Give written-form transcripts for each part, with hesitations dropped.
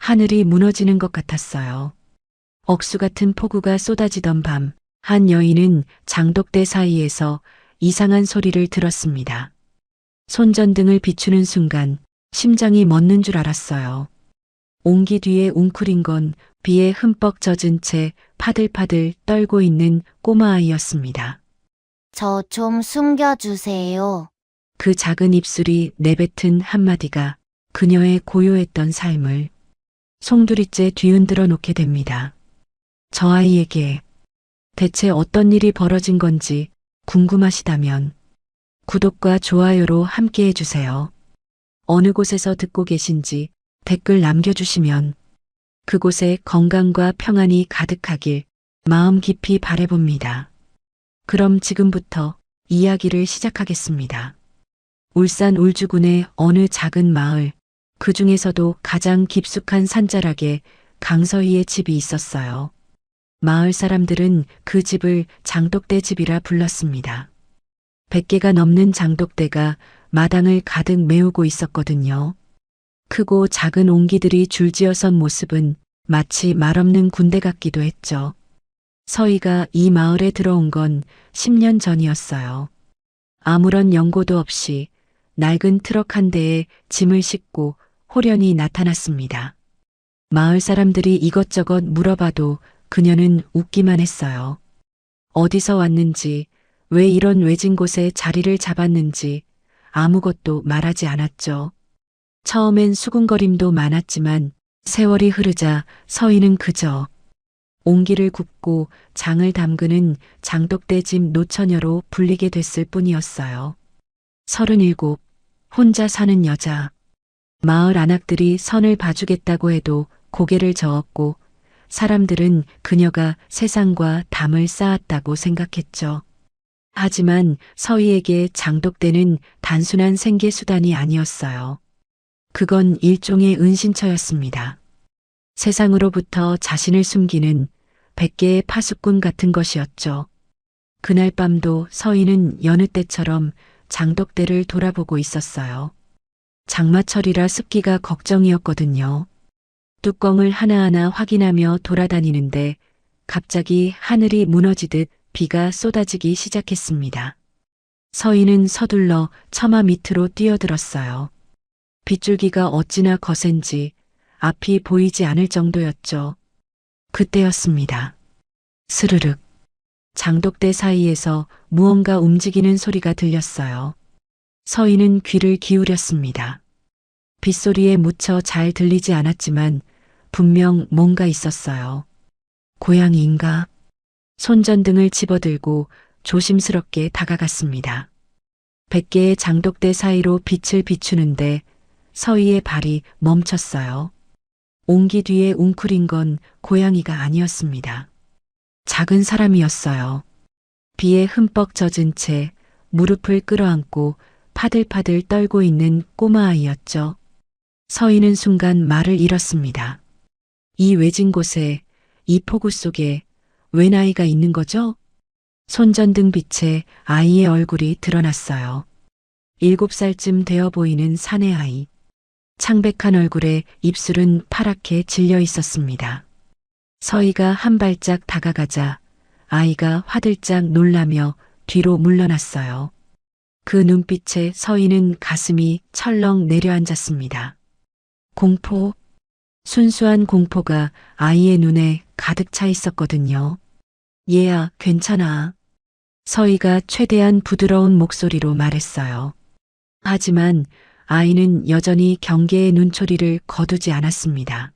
하늘이 무너지는 것 같았어요. 억수 같은 폭우가 쏟아지던 밤, 한 여인은 장독대 사이에서 이상한 소리를 들었습니다. 손전등을 비추는 순간 심장이 멎는 줄 알았어요. 옹기 뒤에 웅크린 건 비에 흠뻑 젖은 채 파들파들 떨고 있는 꼬마 아이였습니다. 저 좀 숨겨주세요. 그 작은 입술이 내뱉은 한마디가 그녀의 고요했던 삶을 송두리째 뒤흔들어 놓게 됩니다. 저 아이에게 대체 어떤 일이 벌어진 건지 궁금하시다면 구독과 좋아요로 함께 해주세요. 어느 곳에서 듣고 계신지 댓글 남겨주시면 그곳에 건강과 평안이 가득하길 마음 깊이 바라봅니다. 그럼 지금부터 이야기를 시작하겠습니다. 울산 울주군의 어느 작은 마을, 그 중에서도 가장 깊숙한 산자락에 강서희의 집이 있었어요. 마을 사람들은 그 집을 장독대 집이라 불렀습니다. 100개가 넘는 장독대가 마당을 가득 메우고 있었거든요. 크고 작은 옹기들이 줄지어 선 모습은 마치 말없는 군대 같기도 했죠. 서희가 이 마을에 들어온 건 10년 전이었어요. 아무런 연고도 없이 낡은 트럭 한 대에 짐을 싣고 호련히 나타났습니다. 마을 사람들이 이것저것 물어봐도 그녀는 웃기만 했어요. 어디서 왔는지, 왜 이런 외진 곳에 자리를 잡았는지 아무것도 말하지 않았죠. 처음엔 수군거림도 많았지만 세월이 흐르자 서희는 그저 옹기를 굽고 장을 담그는 장독대 집 노처녀로 불리게 됐을 뿐이었어요. 37, 혼자 사는 여자. 마을 안악들이 선을 봐주겠다고 해도 고개를 저었고 사람들은 그녀가 세상과 담을 쌓았다고 생각했죠. 하지만 서희에게 장독대는 단순한 생계수단이 아니었어요. 그건 일종의 은신처였습니다. 세상으로부터 자신을 숨기는 100개의 파수꾼 같은 것이었죠. 그날 밤도 서희는 여느 때처럼 장독대를 돌아보고 있었어요. 장마철이라 습기가 걱정이었거든요. 뚜껑을 하나하나 확인하며 돌아다니는데 갑자기 하늘이 무너지듯 비가 쏟아지기 시작했습니다. 서희는 서둘러 처마 밑으로 뛰어들었어요. 빗줄기가 어찌나 거센지 앞이 보이지 않을 정도였죠. 그때였습니다. 스르륵. 장독대 사이에서 무언가 움직이는 소리가 들렸어요. 서희는 귀를 기울였습니다. 빗소리에 무쳐 잘 들리지 않았지만 분명 뭔가 있었어요. 고양이인가? 손전등을 집어들고 조심스럽게 다가갔습니다. 100개의 장독대 사이로 빛을 비추는데 서희의 발이 멈췄어요. 옹기 뒤에 웅크린 건 고양이가 아니었습니다. 작은 사람이었어요. 비에 흠뻑 젖은 채 무릎을 끌어안고 파들파들 떨고 있는 꼬마 아이였죠. 서희는 순간 말을 잃었습니다. 이 외진 곳에, 이 폭우 속에 웬 아이가 있는 거죠? 손전등 빛에 아이의 얼굴이 드러났어요. 7살쯤 되어 보이는 사내 아이. 창백한 얼굴에 입술은 파랗게 질려 있었습니다. 서희가 한 발짝 다가가자 아이가 화들짝 놀라며 뒤로 물러났어요. 그 눈빛에 서희는 가슴이 철렁 내려앉았습니다. 공포, 순수한 공포가 아이의 눈에 가득 차 있었거든요. 얘야, 괜찮아. 서희가 최대한 부드러운 목소리로 말했어요. 하지만 아이는 여전히 경계의 눈초리를 거두지 않았습니다.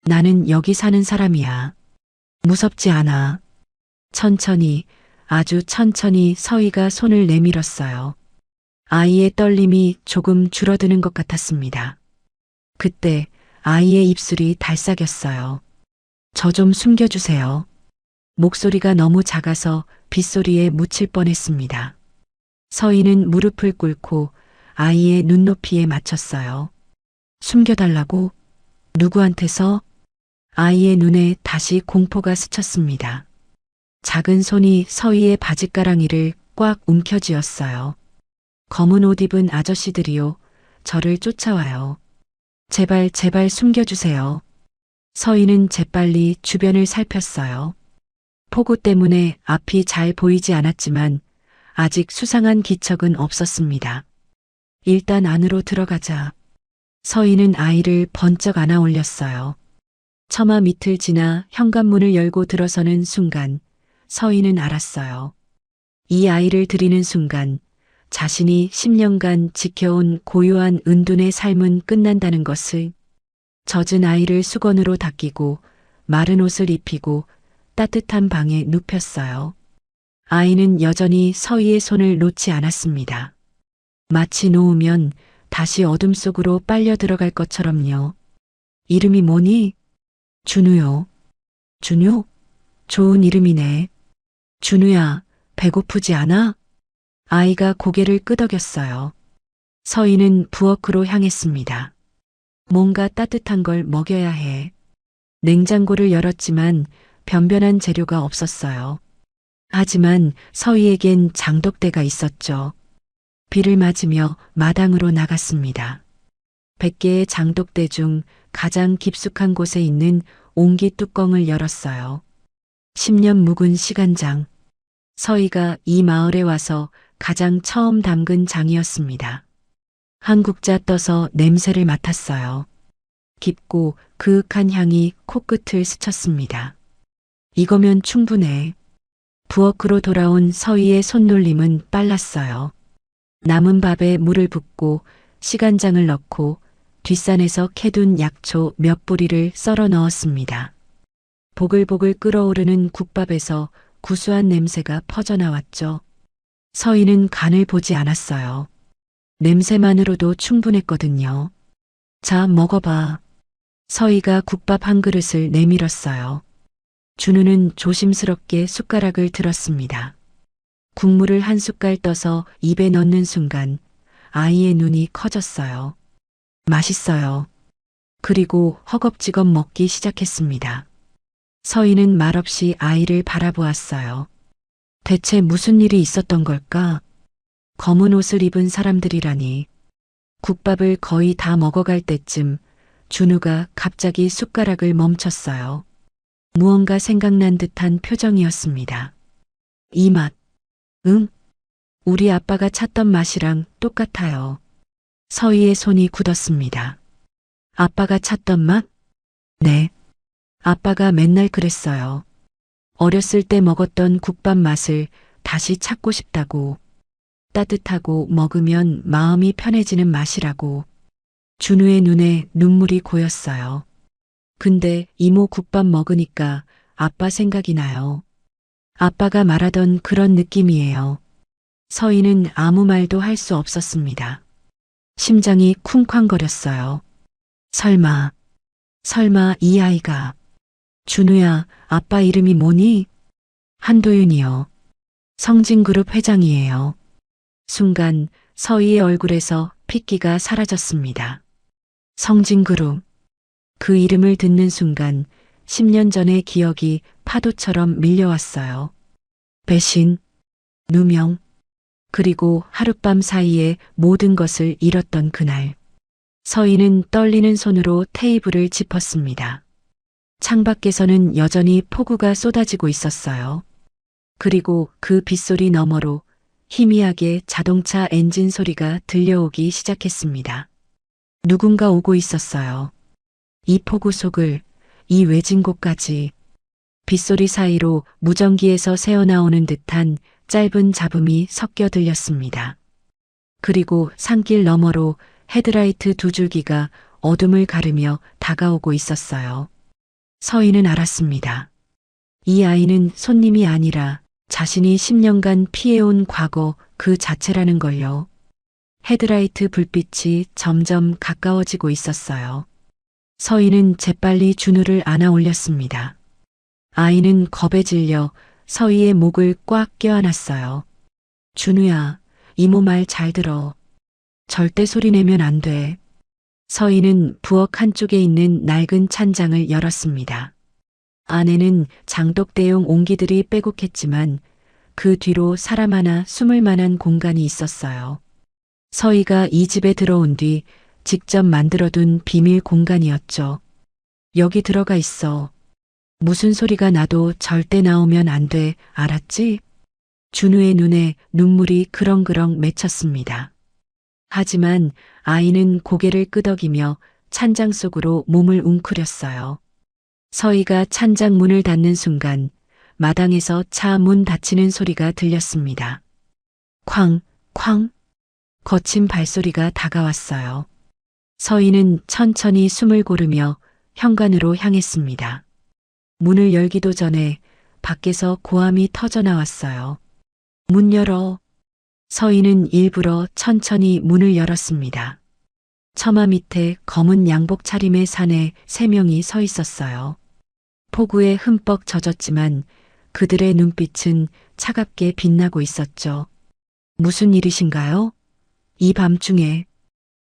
나는 여기 사는 사람이야. 무섭지 않아. 천천히, 아주 천천히 서희가 손을 내밀었어요. 아이의 떨림이 조금 줄어드는 것 같았습니다. 그때 아이의 입술이 달싹였어요. 저 좀 숨겨주세요. 목소리가 너무 작아서 빗소리에 묻힐 뻔했습니다. 서희는 무릎을 꿇고 아이의 눈높이에 맞췄어요. 숨겨달라고? 누구한테서? 아이의 눈에 다시 공포가 스쳤습니다. 작은 손이 서희의 바짓가랑이를 꽉 움켜쥐었어요. 검은 옷 입은 아저씨들이요. 저를 쫓아와요. 제발 제발 숨겨주세요. 서희는 재빨리 주변을 살폈어요. 폭우 때문에 앞이 잘 보이지 않았지만 아직 수상한 기척은 없었습니다. 일단 안으로 들어가자. 서희는 아이를 번쩍 안아 올렸어요. 처마 밑을 지나 현관문을 열고 들어서는 순간 서희는 알았어요. 이 아이를 들이는 순간 자신이 10년간 지켜온 고요한 은둔의 삶은 끝난다는 것을. 젖은 아이를 수건으로 닦이고 마른 옷을 입히고 따뜻한 방에 눕혔어요. 아이는 여전히 서희의 손을 놓지 않았습니다. 마치 놓으면 다시 어둠 속으로 빨려 들어갈 것처럼요. 이름이 뭐니? 준우요. 준우? 좋은 이름이네. 준우야, 배고프지 않아? 아이가 고개를 끄덕였어요. 서희는 부엌으로 향했습니다. 뭔가 따뜻한 걸 먹여야 해. 냉장고를 열었지만 변변한 재료가 없었어요. 하지만 서희에겐 장독대가 있었죠. 비를 맞으며 마당으로 나갔습니다. 100개의 장독대 중 가장 깊숙한 곳에 있는 옹기 뚜껑을 열었어요. 10년 묵은 시간장. 서희가 이 마을에 와서 가장 처음 담근 장이었습니다. 한 국자 떠서 냄새를 맡았어요. 깊고 그윽한 향이 코끝을 스쳤습니다. 이거면 충분해. 부엌으로 돌아온 서희의 손놀림은 빨랐어요. 남은 밥에 물을 붓고 시간장을 넣고 뒷산에서 캐둔 약초 몇 뿌리를 썰어 넣었습니다. 보글보글 끓어오르는 국밥에서 구수한 냄새가 퍼져나왔죠. 서희는 간을 보지 않았어요. 냄새만으로도 충분했거든요. 자, 먹어봐. 서희가 국밥 한 그릇을 내밀었어요. 준우는 조심스럽게 숟가락을 들었습니다. 국물을 한 숟갈 떠서 입에 넣는 순간 아이의 눈이 커졌어요. 맛있어요. 그리고 허겁지겁 먹기 시작했습니다. 서희는 말없이 아이를 바라보았어요. 대체 무슨 일이 있었던 걸까? 검은 옷을 입은 사람들이라니. 국밥을 거의 다 먹어갈 때쯤 준우가 갑자기 숟가락을 멈췄어요. 무언가 생각난 듯한 표정이었습니다. 이 맛. 응? 우리 아빠가 찾던 맛이랑 똑같아요. 서희의 손이 굳었습니다. 아빠가 찾던 맛? 네. 아빠가 맨날 그랬어요. 어렸을 때 먹었던 국밥 맛을 다시 찾고 싶다고. 따뜻하고 먹으면 마음이 편해지는 맛이라고. 준우의 눈에 눈물이 고였어요. 근데 이모 국밥 먹으니까 아빠 생각이 나요. 아빠가 말하던 그런 느낌이에요. 서희는 아무 말도 할 수 없었습니다. 심장이 쿵쾅거렸어요. 설마 이 아이가. 준우야, 아빠 이름이 뭐니? 한도윤이요. 성진그룹 회장이에요. 순간 서희의 얼굴에서 핏기가 사라졌습니다. 성진그룹. 그 이름을 듣는 순간 10년 전의 기억이 파도처럼 밀려왔어요. 배신, 누명, 그리고 하룻밤 사이에 모든 것을 잃었던 그날. 서희는 떨리는 손으로 테이블을 짚었습니다. 창밖에서는 여전히 폭우가 쏟아지고 있었어요. 그리고 그 빗소리 너머로 희미하게 자동차 엔진 소리가 들려오기 시작했습니다. 누군가 오고 있었어요. 이 폭우 속을, 이 외진 곳까지. 빗소리 사이로 무전기에서 새어나오는 듯한 짧은 잡음이 섞여 들렸습니다. 그리고 산길 너머로 헤드라이트 두 줄기가 어둠을 가르며 다가오고 있었어요. 서희는 알았습니다. 이 아이는 손님이 아니라 자신이 10년간 피해온 과거 그 자체라는 걸요. 헤드라이트 불빛이 점점 가까워지고 있었어요. 서희는 재빨리 준우를 안아 올렸습니다. 아이는 겁에 질려 서희의 목을 꽉 껴안았어요. 준우야, 이모 말 잘 들어. 절대 소리 내면 안 돼. 서희는 부엌 한쪽에 있는 낡은 찬장을 열었습니다. 안에는 장독대용 옹기들이 빼곡했지만 그 뒤로 사람 하나 숨을 만한 공간이 있었어요. 서희가 이 집에 들어온 뒤 직접 만들어둔 비밀 공간이었죠. 여기 들어가 있어. 무슨 소리가 나도 절대 나오면 안 돼. 알았지? 준우의 눈에 눈물이 그렁그렁 맺혔습니다. 하지만 아이는 고개를 끄덕이며 찬장 속으로 몸을 웅크렸어요. 서희가 찬장 문을 닫는 순간 마당에서 차 문 닫히는 소리가 들렸습니다. 쾅, 쾅. 거친 발소리가 다가왔어요. 서희는 천천히 숨을 고르며 현관으로 향했습니다. 문을 열기도 전에 밖에서 고함이 터져 나왔어요. 문 열어. 서희는 일부러 천천히 문을 열었습니다. 처마 밑에 검은 양복 차림의 산에 3명이 서 있었어요. 폭우에 흠뻑 젖었지만 그들의 눈빛은 차갑게 빛나고 있었죠. 무슨 일이신가요? 이 밤중에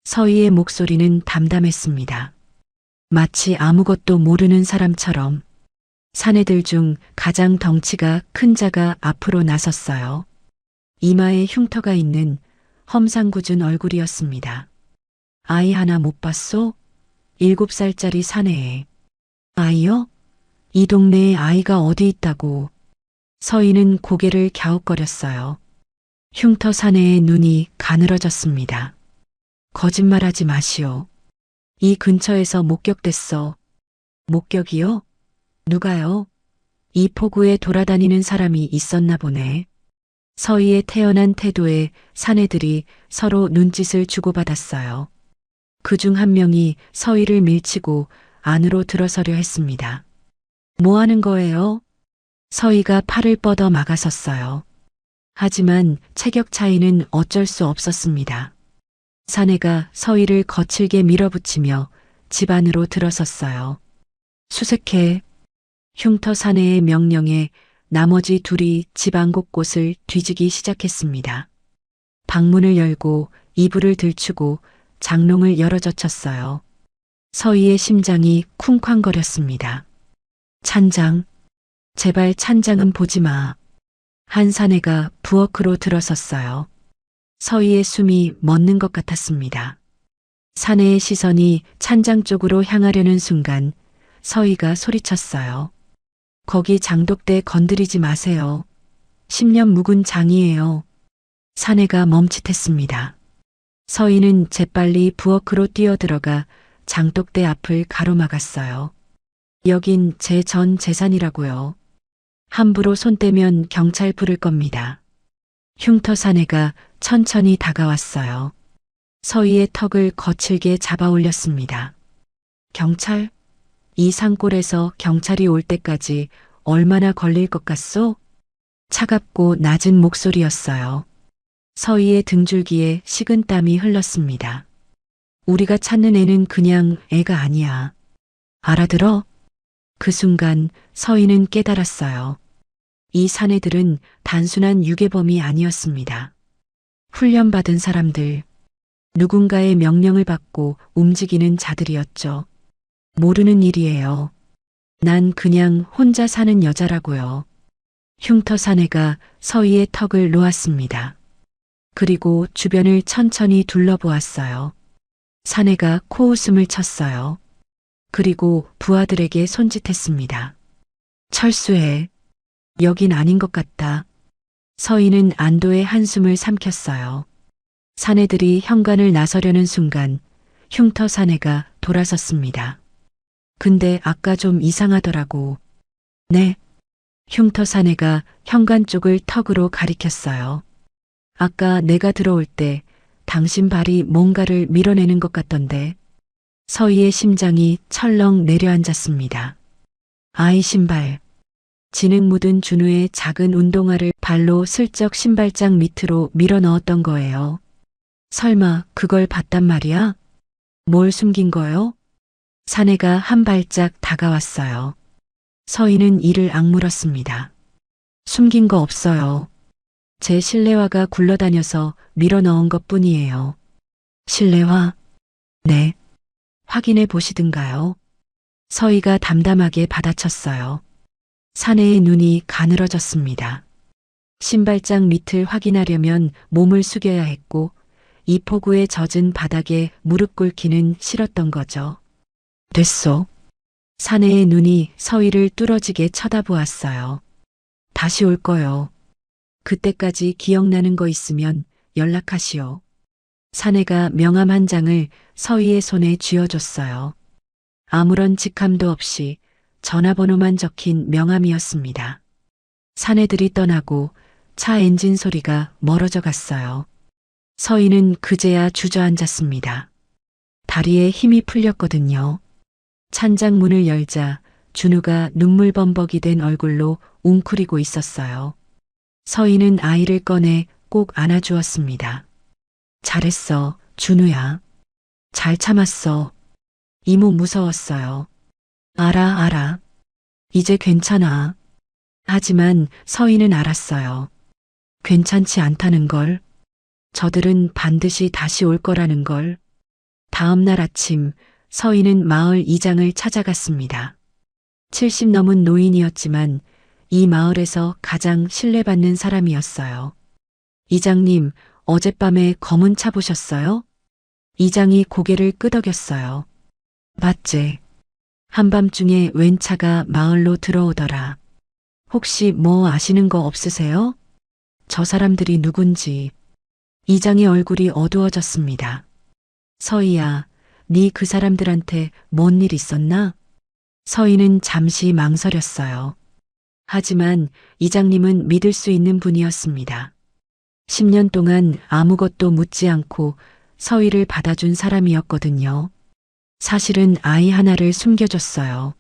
서희의 목소리는 담담했습니다. 마치 아무것도 모르는 사람처럼. 사내들 중 가장 덩치가 큰 자가 앞으로 나섰어요. 이마에 흉터가 있는 험상궂은 얼굴이었습니다. 아이 하나 못 봤소? 7살짜리 사내에. 아이요? 이 동네에 아이가 어디 있다고. 서희는 고개를 갸웃거렸어요. 흉터 사내의 눈이 가늘어졌습니다. 거짓말하지 마시오. 이 근처에서 목격됐어. 목격이요? 누가요? 이 폭우에 돌아다니는 사람이 있었나 보네. 서희의 태연한 태도에 사내들이 서로 눈짓을 주고받았어요. 그중 한 명이 서희를 밀치고 안으로 들어서려 했습니다. 뭐 하는 거예요? 서희가 팔을 뻗어 막아섰어요. 하지만 체격 차이는 어쩔 수 없었습니다. 사내가 서희를 거칠게 밀어붙이며 집 안으로 들어섰어요. 수색해. 흉터 사내의 명령에 나머지 둘이 집 안 곳곳을 뒤지기 시작했습니다. 방문을 열고 이불을 들추고 장롱을 열어젖혔어요. 서희의 심장이 쿵쾅거렸습니다. 찬장. 제발 찬장은 보지 마. 한 사내가 부엌으로 들어섰어요. 서희의 숨이 멎는 것 같았습니다. 사내의 시선이 찬장 쪽으로 향하려는 순간 서희가 소리쳤어요. 거기 장독대 건드리지 마세요. 10년 묵은 장이에요. 사내가 멈칫했습니다. 서희는 재빨리 부엌으로 뛰어들어가 장독대 앞을 가로막았어요. 여긴 제 전 재산이라고요. 함부로 손 떼면 경찰 부를 겁니다. 흉터 사내가 천천히 다가왔어요. 서희의 턱을 거칠게 잡아 올렸습니다. 경찰? 이 산골에서 경찰이 올 때까지 얼마나 걸릴 것 같소? 차갑고 낮은 목소리였어요. 서희의 등줄기에 식은땀이 흘렀습니다. 우리가 찾는 애는 그냥 애가 아니야. 알아들어? 그 순간 서희는 깨달았어요. 이 사내들은 단순한 유괴범이 아니었습니다. 훈련받은 사람들, 누군가의 명령을 받고 움직이는 자들이었죠. 모르는 일이에요. 난 그냥 혼자 사는 여자라고요. 흉터 사내가 서희의 턱을 놓았습니다. 그리고 주변을 천천히 둘러보았어요. 사내가 코웃음을 쳤어요. 그리고 부하들에게 손짓했습니다. 철수해. 여긴 아닌 것 같다. 서희는 안도의 한숨을 삼켰어요. 사내들이 현관을 나서려는 순간 흉터 사내가 돌아섰습니다. 근데 아까 좀 이상하더라고. 네. 흉터 사내가 현관 쪽을 턱으로 가리켰어요. 아까 내가 들어올 때 당신 발이 뭔가를 밀어내는 것 같던데. 서희의 심장이 철렁 내려앉았습니다. 아이 신발. 진흙 묻은 준우의 작은 운동화를 발로 슬쩍 신발장 밑으로 밀어 넣었던 거예요. 설마 그걸 봤단 말이야? 뭘 숨긴 거요? 사내가 한 발짝 다가왔어요. 서희는 이를 악물었습니다. 숨긴 거 없어요. 제 실내화가 굴러다녀서 밀어 넣은 것 뿐이에요. 실내화? 네. 확인해 보시든가요. 서희가 담담하게 받아쳤어요. 사내의 눈이 가늘어졌습니다. 신발장 밑을 확인하려면 몸을 숙여야 했고 이 폭우에 젖은 바닥에 무릎 꿇기는 싫었던 거죠. 됐소. 사내의 눈이 서희를 뚫어지게 쳐다보았어요. 다시 올 거요. 그때까지 기억나는 거 있으면 연락하시오. 사내가 명함 한 장을 서희의 손에 쥐어줬어요. 아무런 직함도 없이 전화번호만 적힌 명함이었습니다. 사내들이 떠나고 차 엔진 소리가 멀어져 갔어요. 서희는 그제야 주저앉았습니다. 다리에 힘이 풀렸거든요. 찬장 문을 열자 준우가 눈물범벅이 된 얼굴로 웅크리고 있었어요. 서희는 아이를 꺼내 꼭 안아주었습니다. 잘했어, 준우야. 잘 참았어. 이모 무서웠어요. 알아. 이제 괜찮아. 하지만 서희는 알았어요. 괜찮지 않다는 걸. 저들은 반드시 다시 올 거라는 걸. 다음 날 아침 서희는 마을 이장을 찾아갔습니다. 70 넘은 노인이었지만 이 마을에서 가장 신뢰받는 사람이었어요. 이장님, 어젯밤에 검은 차 보셨어요? 이장이 고개를 끄덕였어요. 맞제. 한밤중에 웬 차가 마을로 들어오더라. 혹시 뭐 아시는 거 없으세요? 저 사람들이 누군지. 이장의 얼굴이 어두워졌습니다. 서희야, 네 그 사람들한테 뭔 일 있었나? 서희는 잠시 망설였어요. 하지만 이장님은 믿을 수 있는 분이었습니다. 10년 동안 아무것도 묻지 않고 서희를 받아준 사람이었거든요. 사실은 아이 하나를 숨겨줬어요.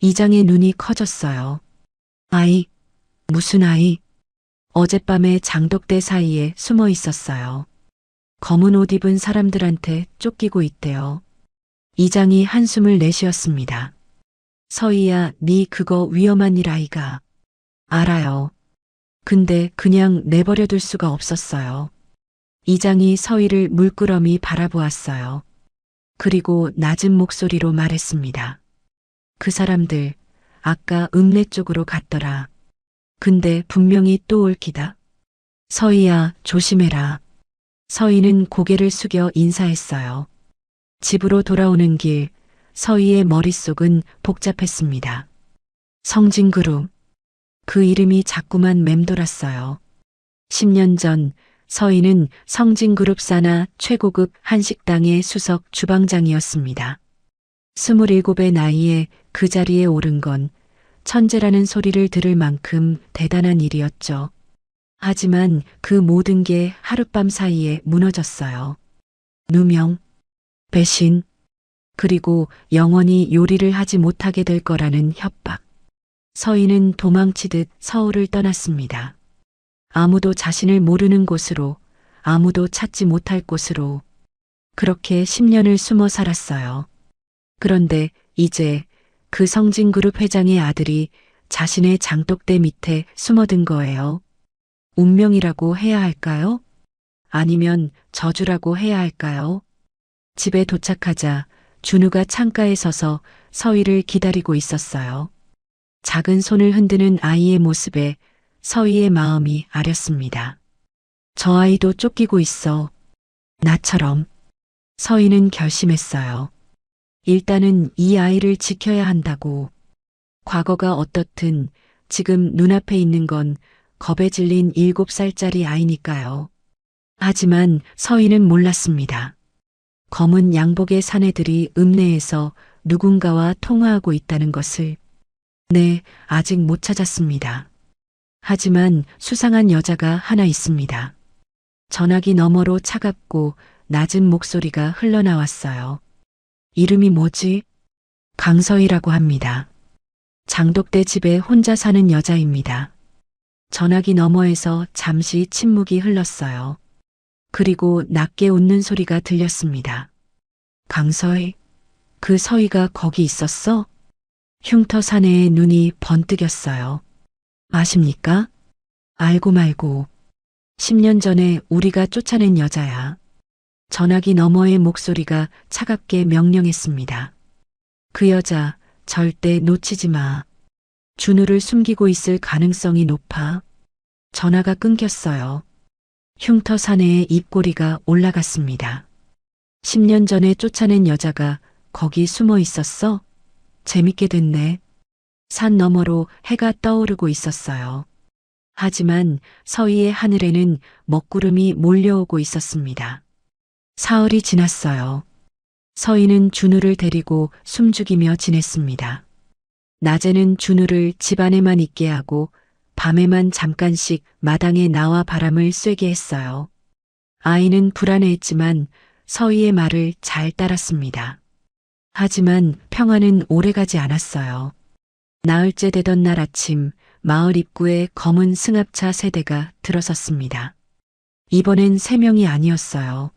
이장의 눈이 커졌어요. 아이? 무슨 아이? 어젯밤에 장독대 사이에 숨어 있었어요. 검은 옷 입은 사람들한테 쫓기고 있대요. 이장이 한숨을 내쉬었습니다. 서희야, 네 그거 위험한 일 아이가. 알아요. 근데 그냥 내버려둘 수가 없었어요. 이장이 서희를 물끄러미 바라보았어요. 그리고 낮은 목소리로 말했습니다. 그 사람들 아까 읍내 쪽으로 갔더라. 근데 분명히 또 올 기다. 서희야, 조심해라. 서희는 고개를 숙여 인사했어요. 집으로 돌아오는 길 서희의 머릿속은 복잡했습니다. 성진그룹. 그 이름이 자꾸만 맴돌았어요. 10년 전 서희는 성진그룹 산하 최고급 한식당의 수석 주방장이었습니다. 27의 나이에 그 자리에 오른 건 천재라는 소리를 들을 만큼 대단한 일이었죠. 하지만 그 모든 게 하룻밤 사이에 무너졌어요. 누명, 배신, 그리고 영원히 요리를 하지 못하게 될 거라는 협박. 서희는 도망치듯 서울을 떠났습니다. 아무도 자신을 모르는 곳으로, 아무도 찾지 못할 곳으로. 그렇게 10년을 숨어 살았어요. 그런데 이제 그 성진그룹 회장의 아들이 자신의 장독대 밑에 숨어든 거예요. 운명이라고 해야 할까요? 아니면 저주라고 해야 할까요? 집에 도착하자 준우가 창가에 서서 서희를 기다리고 있었어요. 작은 손을 흔드는 아이의 모습에 서희의 마음이 아렸습니다. 저 아이도 쫓기고 있어. 나처럼. 서희는 결심했어요. 일단은 이 아이를 지켜야 한다고. 과거가 어떻든 지금 눈앞에 있는 건 겁에 질린 7살짜리 아이니까요. 하지만 서희는 몰랐습니다. 검은 양복의 사내들이 읍내에서 누군가와 통화하고 있다는 것을. 네, 아직 못 찾았습니다. 하지만 수상한 여자가 하나 있습니다. 전화기 너머로 차갑고 낮은 목소리가 흘러나왔어요. 이름이 뭐지? 강서희라고 합니다. 장독대 집에 혼자 사는 여자입니다. 전화기 너머에서 잠시 침묵이 흘렀어요. 그리고 낮게 웃는 소리가 들렸습니다. 강서희? 그 서희가 거기 있었어? 흉터 사내의 눈이 번뜩였어요. 아십니까? 알고 말고. 10년 전에 우리가 쫓아낸 여자야. 전화기 너머의 목소리가 차갑게 명령했습니다. 그 여자 절대 놓치지 마. 준우를 숨기고 있을 가능성이 높아. 전화가 끊겼어요. 흉터 사내의 입꼬리가 올라갔습니다. 10년 전에 쫓아낸 여자가 거기 숨어 있었어? 재밌게 됐네. 산 너머로 해가 떠오르고 있었어요. 하지만 서위의 하늘에는 먹구름이 몰려오고 있었습니다. 사흘이 지났어요. 서희는 준우를 데리고 숨죽이며 지냈습니다. 낮에는 준우를 집 안에만 있게 하고 밤에만 잠깐씩 마당에 나와 바람을 쐬게 했어요. 아이는 불안해했지만 서희의 말을 잘 따랐습니다. 하지만 평화는 오래가지 않았어요. 나흘째 되던 날 아침 마을 입구에 검은 승합차 세대가 들어섰습니다. 이번엔 3명이 아니었어요.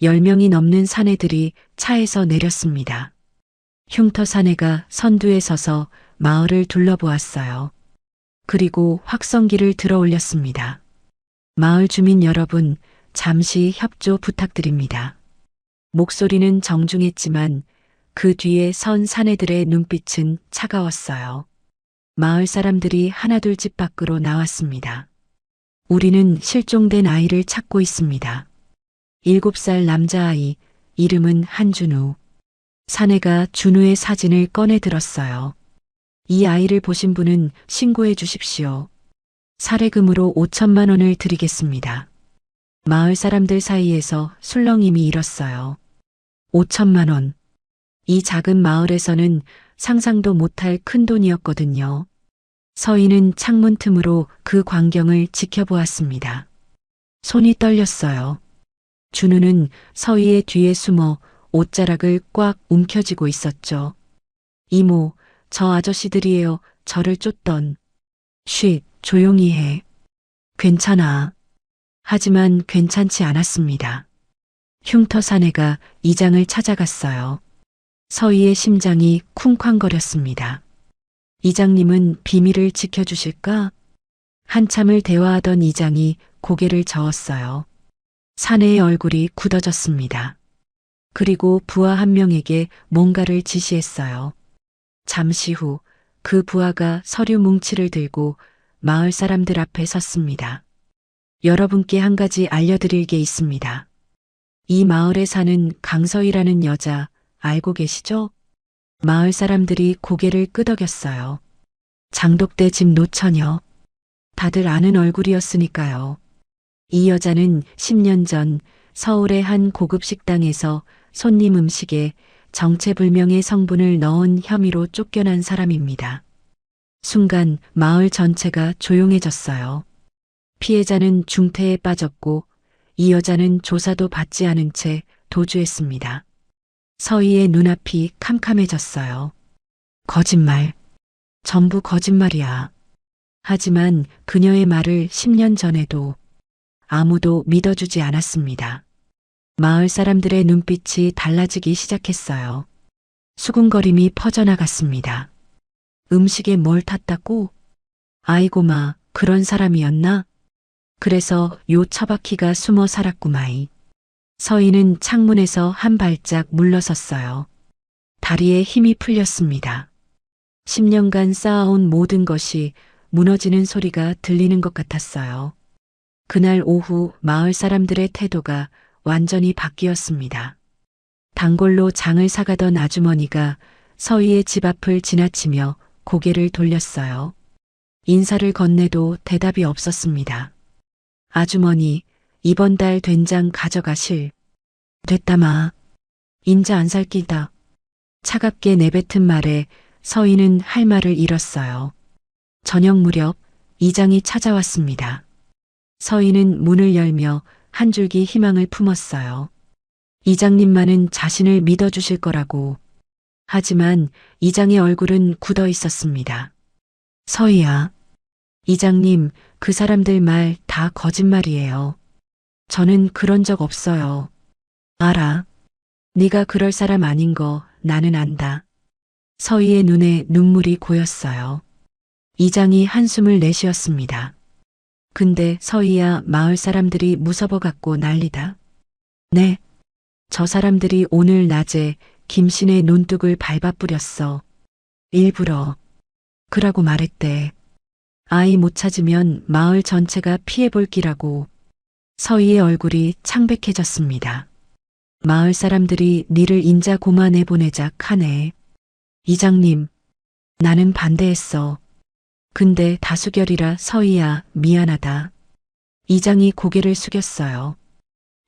10명이 넘는 사내들이 차에서 내렸습니다. 흉터 사내가 선두에 서서 마을을 둘러보았어요. 그리고 확성기를 들어 올렸습니다. 마을 주민 여러분, 잠시 협조 부탁드립니다. 목소리는 정중했지만 그 뒤에 선 사내들의 눈빛은 차가웠어요. 마을 사람들이 하나둘 집 밖으로 나왔습니다. 우리는 실종된 아이를 찾고 있습니다. 7살 남자아이, 이름은 한준우. 사내가 준우의 사진을 꺼내 들었어요. 이 아이를 보신 분은 신고해 주십시오. 살해금으로 5천만 원을 드리겠습니다. 마을 사람들 사이에서 술렁임이 일었어요. 5천만 원. 이 작은 마을에서는 상상도 못할 큰 돈이었거든요. 서희는 창문 틈으로 그 광경을 지켜보았습니다. 손이 떨렸어요. 준우는 서희의 뒤에 숨어 옷자락을 꽉 움켜쥐고 있었죠. 이모, 저 아저씨들이에요. 저를 쫓던. 쉿, 조용히 해. 괜찮아. 하지만 괜찮지 않았습니다. 흉터 사내가 이장을 찾아갔어요. 서희의 심장이 쿵쾅거렸습니다. 이장님은 비밀을 지켜주실까? 한참을 대화하던 이장이 고개를 저었어요. 사내의 얼굴이 굳어졌습니다. 그리고 부하 한 명에게 뭔가를 지시했어요. 잠시 후 그 부하가 서류 뭉치를 들고 마을 사람들 앞에 섰습니다. 여러분께 한 가지 알려드릴 게 있습니다. 이 마을에 사는 강서희라는 여자 알고 계시죠? 마을 사람들이 고개를 끄덕였어요. 장독대 집 노처녀. 다들 아는 얼굴이었으니까요. 이 여자는 10년 전 서울의 한 고급 식당에서 손님 음식에 정체불명의 성분을 넣은 혐의로 쫓겨난 사람입니다. 순간 마을 전체가 조용해졌어요. 피해자는 중태에 빠졌고 이 여자는 조사도 받지 않은 채 도주했습니다. 서희의 눈앞이 캄캄해졌어요. 거짓말. 전부 거짓말이야. 하지만 그녀의 말을 10년 전에도 아무도 믿어주지 않았습니다. 마을 사람들의 눈빛이 달라지기 시작했어요. 수군거림이 퍼져나갔습니다. 음식에 뭘 탔다고? 아이고 마, 그런 사람이었나? 그래서 요 처바퀴가 숨어 살았구마이. 서희는 창문에서 한 발짝 물러섰어요. 다리에 힘이 풀렸습니다. 10년간 쌓아온 모든 것이 무너지는 소리가 들리는 것 같았어요. 그날 오후 마을 사람들의 태도가 완전히 바뀌었습니다. 단골로 장을 사가던 아주머니가 서희의 집 앞을 지나치며 고개를 돌렸어요. 인사를 건네도 대답이 없었습니다. 아주머니, 이번 달 된장 가져가실. 됐다마. 인자 안 살 끼다. 차갑게 내뱉은 말에 서희는 할 말을 잃었어요. 저녁 무렵 이장이 찾아왔습니다. 서희는 문을 열며 한 줄기 희망을 품었어요. 이장님만은 자신을 믿어주실 거라고. 하지만 이장의 얼굴은 굳어 있었습니다. 서희야. 이장님, 그 사람들 말 다 거짓말이에요. 저는 그런 적 없어요. 알아. 네가 그럴 사람 아닌 거 나는 안다. 서희의 눈에 눈물이 고였어요. 이장이 한숨을 내쉬었습니다. 근데 서희야, 마을 사람들이 무서워 갖고 난리다. 네. 저 사람들이 오늘 낮에 김신의 논둑을 밟아 뿌렸어. 일부러. 그라고 말했대. 아이 못 찾으면 마을 전체가 피해볼 기라고. 서희의 얼굴이 창백해졌습니다. 마을 사람들이 니를 인자 고만해 보내자 하네. 이장님, 나는 반대했어. 근데 다수결이라 서희야, 미안하다. 이장이 고개를 숙였어요.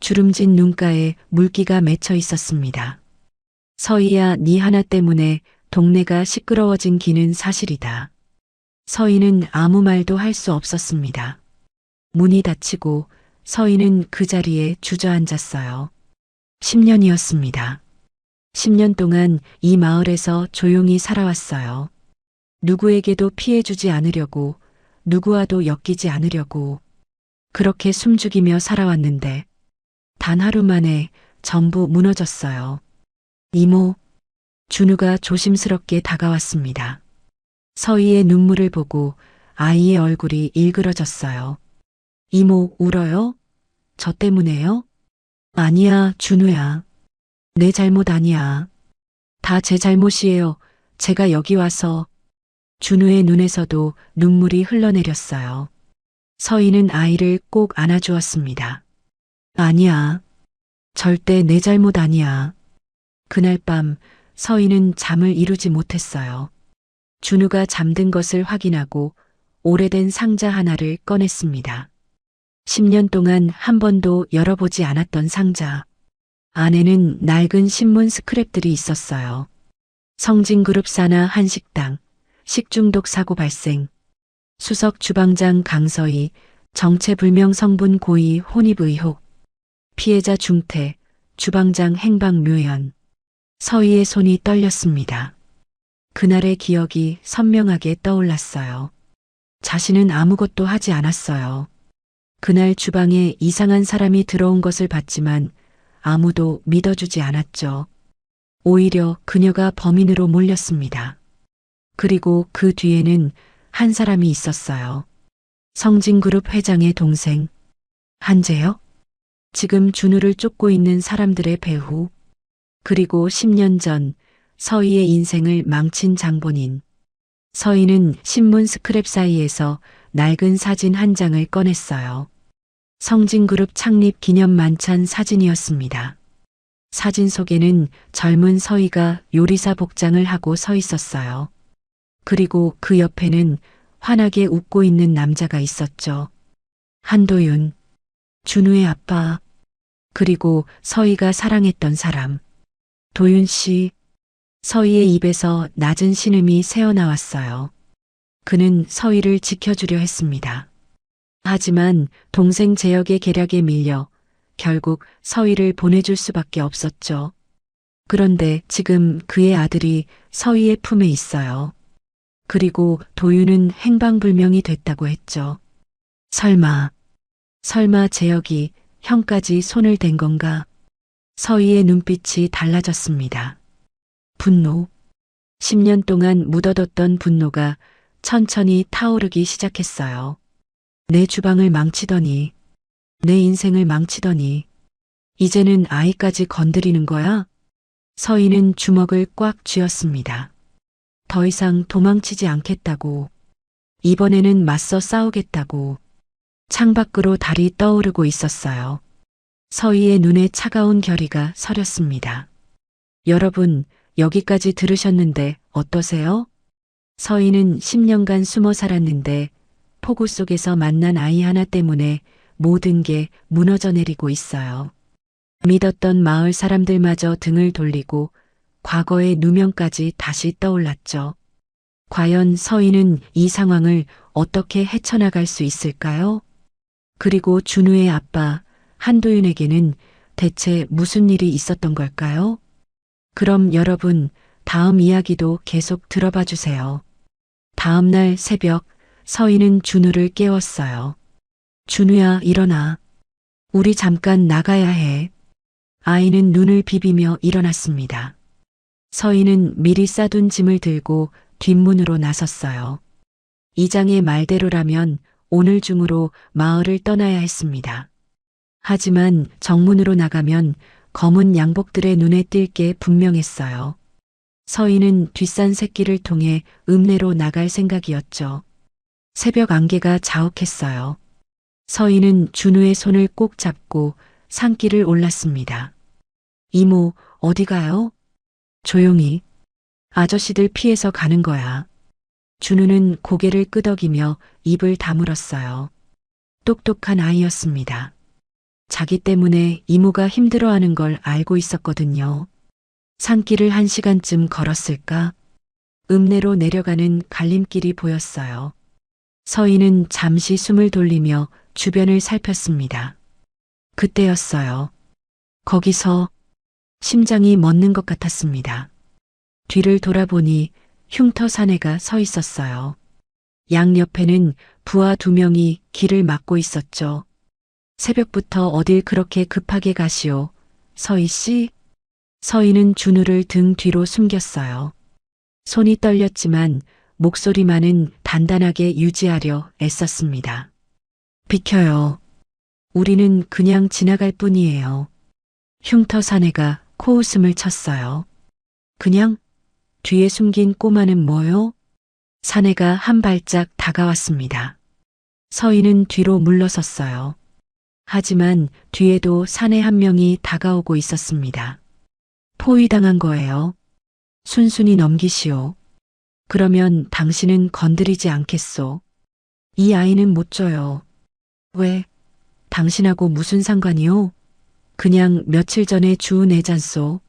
주름진 눈가에 물기가 맺혀 있었습니다. 서희야, 네 하나 때문에 동네가 시끄러워진 기는 사실이다. 서희는 아무 말도 할 수 없었습니다. 문이 닫히고 서희는 그 자리에 주저앉았어요. 10년이었습니다. 10년 동안 이 마을에서 조용히 살아왔어요. 누구에게도 피해주지 않으려고, 누구와도 엮이지 않으려고, 그렇게 숨죽이며 살아왔는데, 단 하루 만에 전부 무너졌어요. 이모, 준우가 조심스럽게 다가왔습니다. 서희의 눈물을 보고 아이의 얼굴이 일그러졌어요. 이모, 울어요? 저 때문에요? 아니야, 준우야. 내 잘못 아니야. 다 제 잘못이에요. 제가 여기 와서. 준우의 눈에서도 눈물이 흘러내렸어요. 서희는 아이를 꼭 안아주었습니다. 아니야. 절대 내 잘못 아니야. 그날 밤 서희는 잠을 이루지 못했어요. 준우가 잠든 것을 확인하고 오래된 상자 하나를 꺼냈습니다. 10년 동안 한 번도 열어보지 않았던 상자. 안에는 낡은 신문 스크랩들이 있었어요. 성진그룹 산하 한식당, 식중독 사고 발생, 수석 주방장 강서희, 정체불명 성분 고의 혼입 의혹, 피해자 중태, 주방장 행방 묘연. 서희의 손이 떨렸습니다. 그날의 기억이 선명하게 떠올랐어요. 자신은 아무것도 하지 않았어요. 그날 주방에 이상한 사람이 들어온 것을 봤지만 아무도 믿어주지 않았죠. 오히려 그녀가 범인으로 몰렸습니다. 그리고 그 뒤에는 한 사람이 있었어요. 성진그룹 회장의 동생, 한재혁? 지금 준우를 쫓고 있는 사람들의 배후. 그리고 10년 전 서희의 인생을 망친 장본인. 서희는 신문 스크랩 사이에서 낡은 사진 한 장을 꺼냈어요. 성진그룹 창립 기념 만찬 사진이었습니다. 사진 속에는 젊은 서희가 요리사 복장을 하고 서 있었어요. 그리고 그 옆에는 환하게 웃고 있는 남자가 있었죠. 한도윤, 준우의 아빠, 그리고 서희가 사랑했던 사람. 도윤 씨, 서희의 입에서 낮은 신음이 새어나왔어요. 그는 서희를 지켜주려 했습니다. 하지만 동생 재혁의 계략에 밀려 결국 서희를 보내줄 수밖에 없었죠. 그런데 지금 그의 아들이 서희의 품에 있어요. 그리고 도윤은 행방불명이 됐다고 했죠. 설마 재혁이 형까지 손을 댄 건가? 서희의 눈빛이 달라졌습니다. 분노. 10년 동안 묻어뒀던 분노가 천천히 타오르기 시작했어요. 내 주방을 망치더니, 내 인생을 망치더니, 이제는 아이까지 건드리는 거야? 서희는 주먹을 꽉 쥐었습니다. 더 이상 도망치지 않겠다고, 이번에는 맞서 싸우겠다고, 창밖으로 달이 떠오르고 있었어요. 서희의 눈에 차가운 결의가 서렸습니다. 여러분, 여기까지 들으셨는데 어떠세요? 서희는 10년간 숨어 살았는데 폭우 속에서 만난 아이 하나 때문에 모든 게 무너져 내리고 있어요. 믿었던 마을 사람들마저 등을 돌리고 과거의 누명까지 다시 떠올랐죠. 과연 서희는 이 상황을 어떻게 헤쳐나갈 수 있을까요? 그리고 준우의 아빠 한도윤에게는 대체 무슨 일이 있었던 걸까요? 그럼 여러분, 다음 이야기도 계속 들어봐 주세요. 다음 날 새벽, 서희는 준우를 깨웠어요. 준우야, 일어나. 우리 잠깐 나가야 해. 아이는 눈을 비비며 일어났습니다. 서희는 미리 싸둔 짐을 들고 뒷문으로 나섰어요. 이장의 말대로라면 오늘 중으로 마을을 떠나야 했습니다. 하지만 정문으로 나가면 검은 양복들의 눈에 띌 게 분명했어요. 서희는 뒷산 새길을 통해 읍내로 나갈 생각이었죠. 새벽 안개가 자욱했어요. 서희는 준우의 손을 꼭 잡고 산길을 올랐습니다. 이모, 어디 가요? 조용히. 아저씨들 피해서 가는 거야. 준우는 고개를 끄덕이며 입을 다물었어요. 똑똑한 아이였습니다. 자기 때문에 이모가 힘들어하는 걸 알고 있었거든요. 산길을 1시간쯤 걸었을까? 읍내로 내려가는 갈림길이 보였어요. 서희는 잠시 숨을 돌리며 주변을 살폈습니다. 그때였어요. 거기서 심장이 멎는 것 같았습니다. 뒤를 돌아보니 흉터 사내가 서 있었어요. 양옆에는 부하 2명이 길을 막고 있었죠. 새벽부터 어딜 그렇게 급하게 가시오, 서희 씨? 서희는 준우를 등 뒤로 숨겼어요. 손이 떨렸지만 목소리만은 단단하게 유지하려 애썼습니다. 비켜요. 우리는 그냥 지나갈 뿐이에요. 흉터 사내가 코웃음을 쳤어요. 그냥? 뒤에 숨긴 꼬마는 뭐요? 사내가 한 발짝 다가왔습니다. 서희는 뒤로 물러섰어요. 하지만 뒤에도 사내 한 명이 다가오고 있었습니다. 포위당한 거예요. 순순히 넘기시오. 그러면 당신은 건드리지 않겠소. 이 아이는 못 줘요. 왜? 당신하고 무슨 상관이요? 그냥 며칠 전에 주운 애잔소.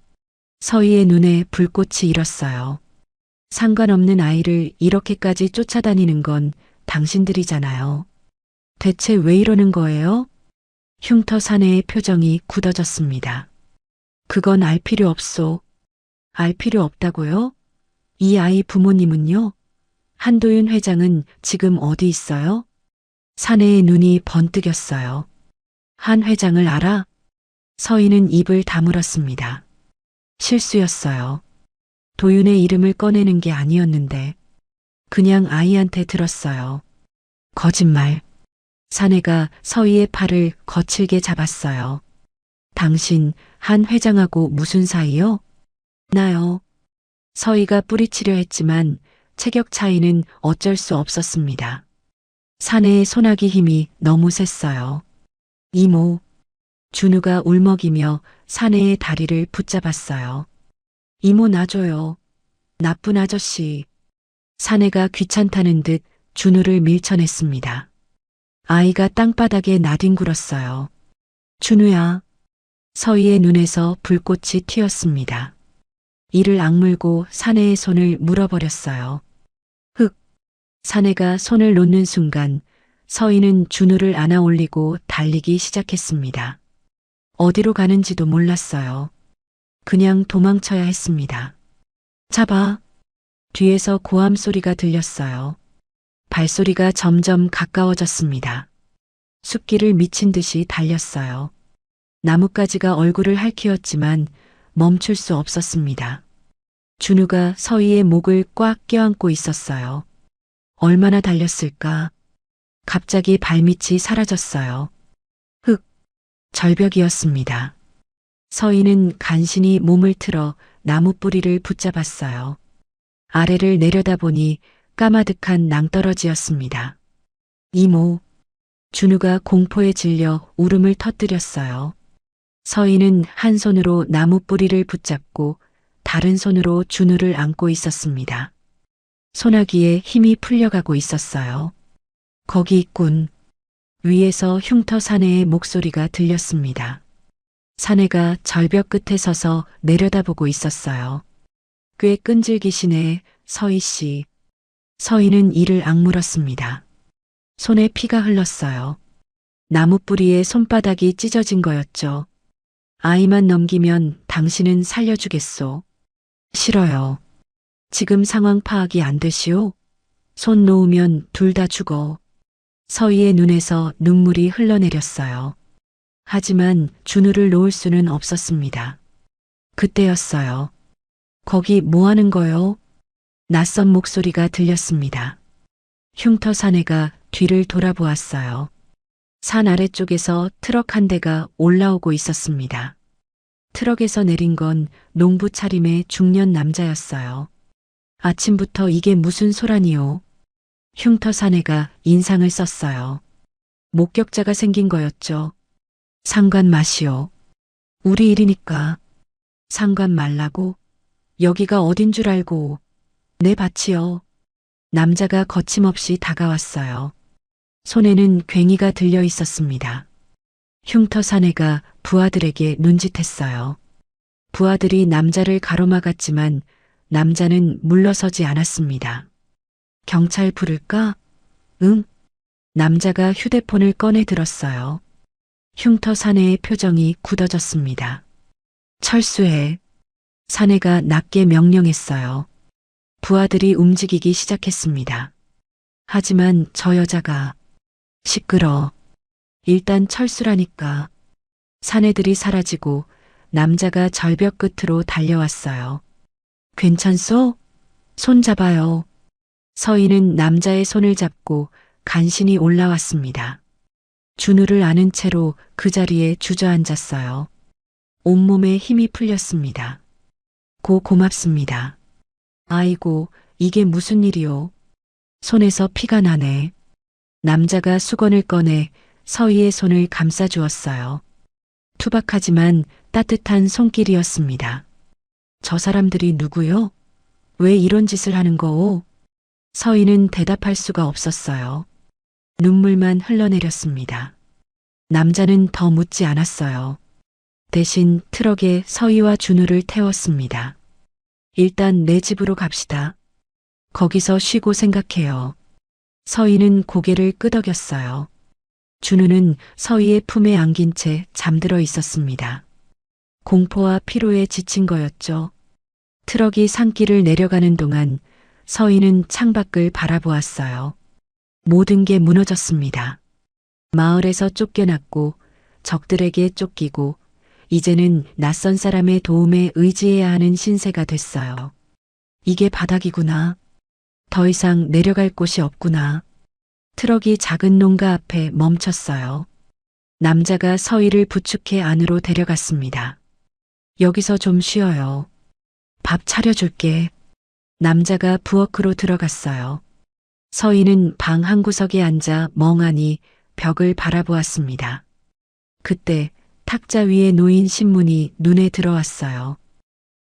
서희의 눈에 불꽃이 일었어요. 상관없는 아이를 이렇게까지 쫓아다니는 건 당신들이잖아요. 대체 왜 이러는 거예요? 흉터 사내의 표정이 굳어졌습니다. 그건 알 필요 없소. 알 필요 없다고요? 이 아이 부모님은요? 한도윤 회장은 지금 어디 있어요? 사내의 눈이 번뜩였어요. 한 회장을 알아? 서희는 입을 다물었습니다. 실수였어요. 도윤의 이름을 꺼내는 게 아니었는데 그냥 아이한테 들었어요. 거짓말. 사내가 서희의 팔을 거칠게 잡았어요. 당신 한 회장하고 무슨 사이요? 나요. 서희가 뿌리치려 했지만 체격 차이는 어쩔 수 없었습니다. 사내의 손아귀 힘이 너무 셌어요. 이모. 준우가 울먹이며 사내의 다리를 붙잡았어요. 이모 놔줘요. 나쁜 아저씨. 사내가 귀찮다는 듯 준우를 밀쳐냈습니다. 아이가 땅바닥에 나뒹굴었어요. 준우야. 서희의 눈에서 불꽃이 튀었습니다. 이를 악물고 사내의 손을 물어버렸어요. 흑. 사내가 손을 놓는 순간 서희는 준우를 안아 올리고 달리기 시작했습니다. 어디로 가는지도 몰랐어요. 그냥 도망쳐야 했습니다. 잡아. 뒤에서 고함 소리가 들렸어요. 발소리가 점점 가까워졌습니다. 숲길을 미친 듯이 달렸어요. 나뭇가지가 얼굴을 핥히었지만 멈출 수 없었습니다. 준우가 서희의 목을 꽉 껴안고 있었어요. 얼마나 달렸을까? 갑자기 발밑이 사라졌어요. 흙, 절벽이었습니다. 서희는 간신히 몸을 틀어 나무 뿌리를 붙잡았어요. 아래를 내려다보니 까마득한 낭떠러지였습니다. 이모. 준우가 공포에 질려 울음을 터뜨렸어요. 서희는 한 손으로 나무 뿌리를 붙잡고 다른 손으로 준우를 안고 있었습니다. 소나기에 힘이 풀려가고 있었어요. 거기 있군. 위에서 흉터 사내의 목소리가 들렸습니다. 사내가 절벽 끝에 서서 내려다보고 있었어요. 꽤 끈질기시네, 서희 씨. 서희는 이를 악물었습니다. 손에 피가 흘렀어요. 나무 뿌리에 손바닥이 찢어진 거였죠. 아이만 넘기면 당신은 살려주겠소. 싫어요. 지금 상황 파악이 안 되시오? 손 놓으면 둘 다 죽어. 서희의 눈에서 눈물이 흘러내렸어요. 하지만 준우를 놓을 수는 없었습니다. 그때였어요. 거기 뭐 하는 거요? 낯선 목소리가 들렸습니다. 흉터 사내가 뒤를 돌아보았어요. 산 아래쪽에서 트럭 한 대가 올라오고 있었습니다. 트럭에서 내린 건 농부 차림의 중년 남자였어요. 아침부터 이게 무슨 소란이요? 흉터 사내가 인상을 썼어요. 목격자가 생긴 거였죠. 상관 마시오. 우리 일이니까. 상관 말라고? 여기가 어딘 줄 알고. 내 밭이요. 남자가 거침없이 다가왔어요. 손에는 괭이가 들려 있었습니다. 흉터 사내가 부하들에게 눈짓했어요. 부하들이 남자를 가로막았지만 남자는 물러서지 않았습니다. 경찰 부를까? 응. 남자가 휴대폰을 꺼내 들었어요. 흉터 사내의 표정이 굳어졌습니다. 철수해. 사내가 낮게 명령했어요. 부하들이 움직이기 시작했습니다. 하지만 저 여자가 시끄러. 일단 철수라니까. 사내들이 사라지고 남자가 절벽 끝으로 달려왔어요. 괜찮소? 손 잡아요. 서인은 남자의 손을 잡고 간신히 올라왔습니다. 준우를 아는 채로 그 자리에 주저앉았어요. 온몸에 힘이 풀렸습니다. 고맙습니다. 아이고, 이게 무슨 일이오? 손에서 피가 나네. 남자가 수건을 꺼내 서희의 손을 감싸주었어요. 투박하지만 따뜻한 손길이었습니다. 저 사람들이 누구요? 왜 이런 짓을 하는 거오? 서희는 대답할 수가 없었어요. 눈물만 흘러내렸습니다. 남자는 더 묻지 않았어요. 대신 트럭에 서희와 준우를 태웠습니다. 일단 내 집으로 갑시다. 거기서 쉬고 생각해요. 서희는 고개를 끄덕였어요. 준우는 서희의 품에 안긴 채 잠들어 있었습니다. 공포와 피로에 지친 거였죠. 트럭이 산길을 내려가는 동안 서희는 창밖을 바라보았어요. 모든 게 무너졌습니다. 마을에서 쫓겨났고 적들에게 쫓기고 이제는 낯선 사람의 도움에 의지해야 하는 신세가 됐어요. 이게 바닥이구나. 더 이상 내려갈 곳이 없구나. 트럭이 작은 농가 앞에 멈췄어요. 남자가 서희를 부축해 안으로 데려갔습니다. 여기서 좀 쉬어요. 밥 차려줄게. 남자가 부엌으로 들어갔어요. 서희는 방 한구석에 앉아 멍하니 벽을 바라보았습니다. 그때 탁자 위에 놓인 신문이 눈에 들어왔어요.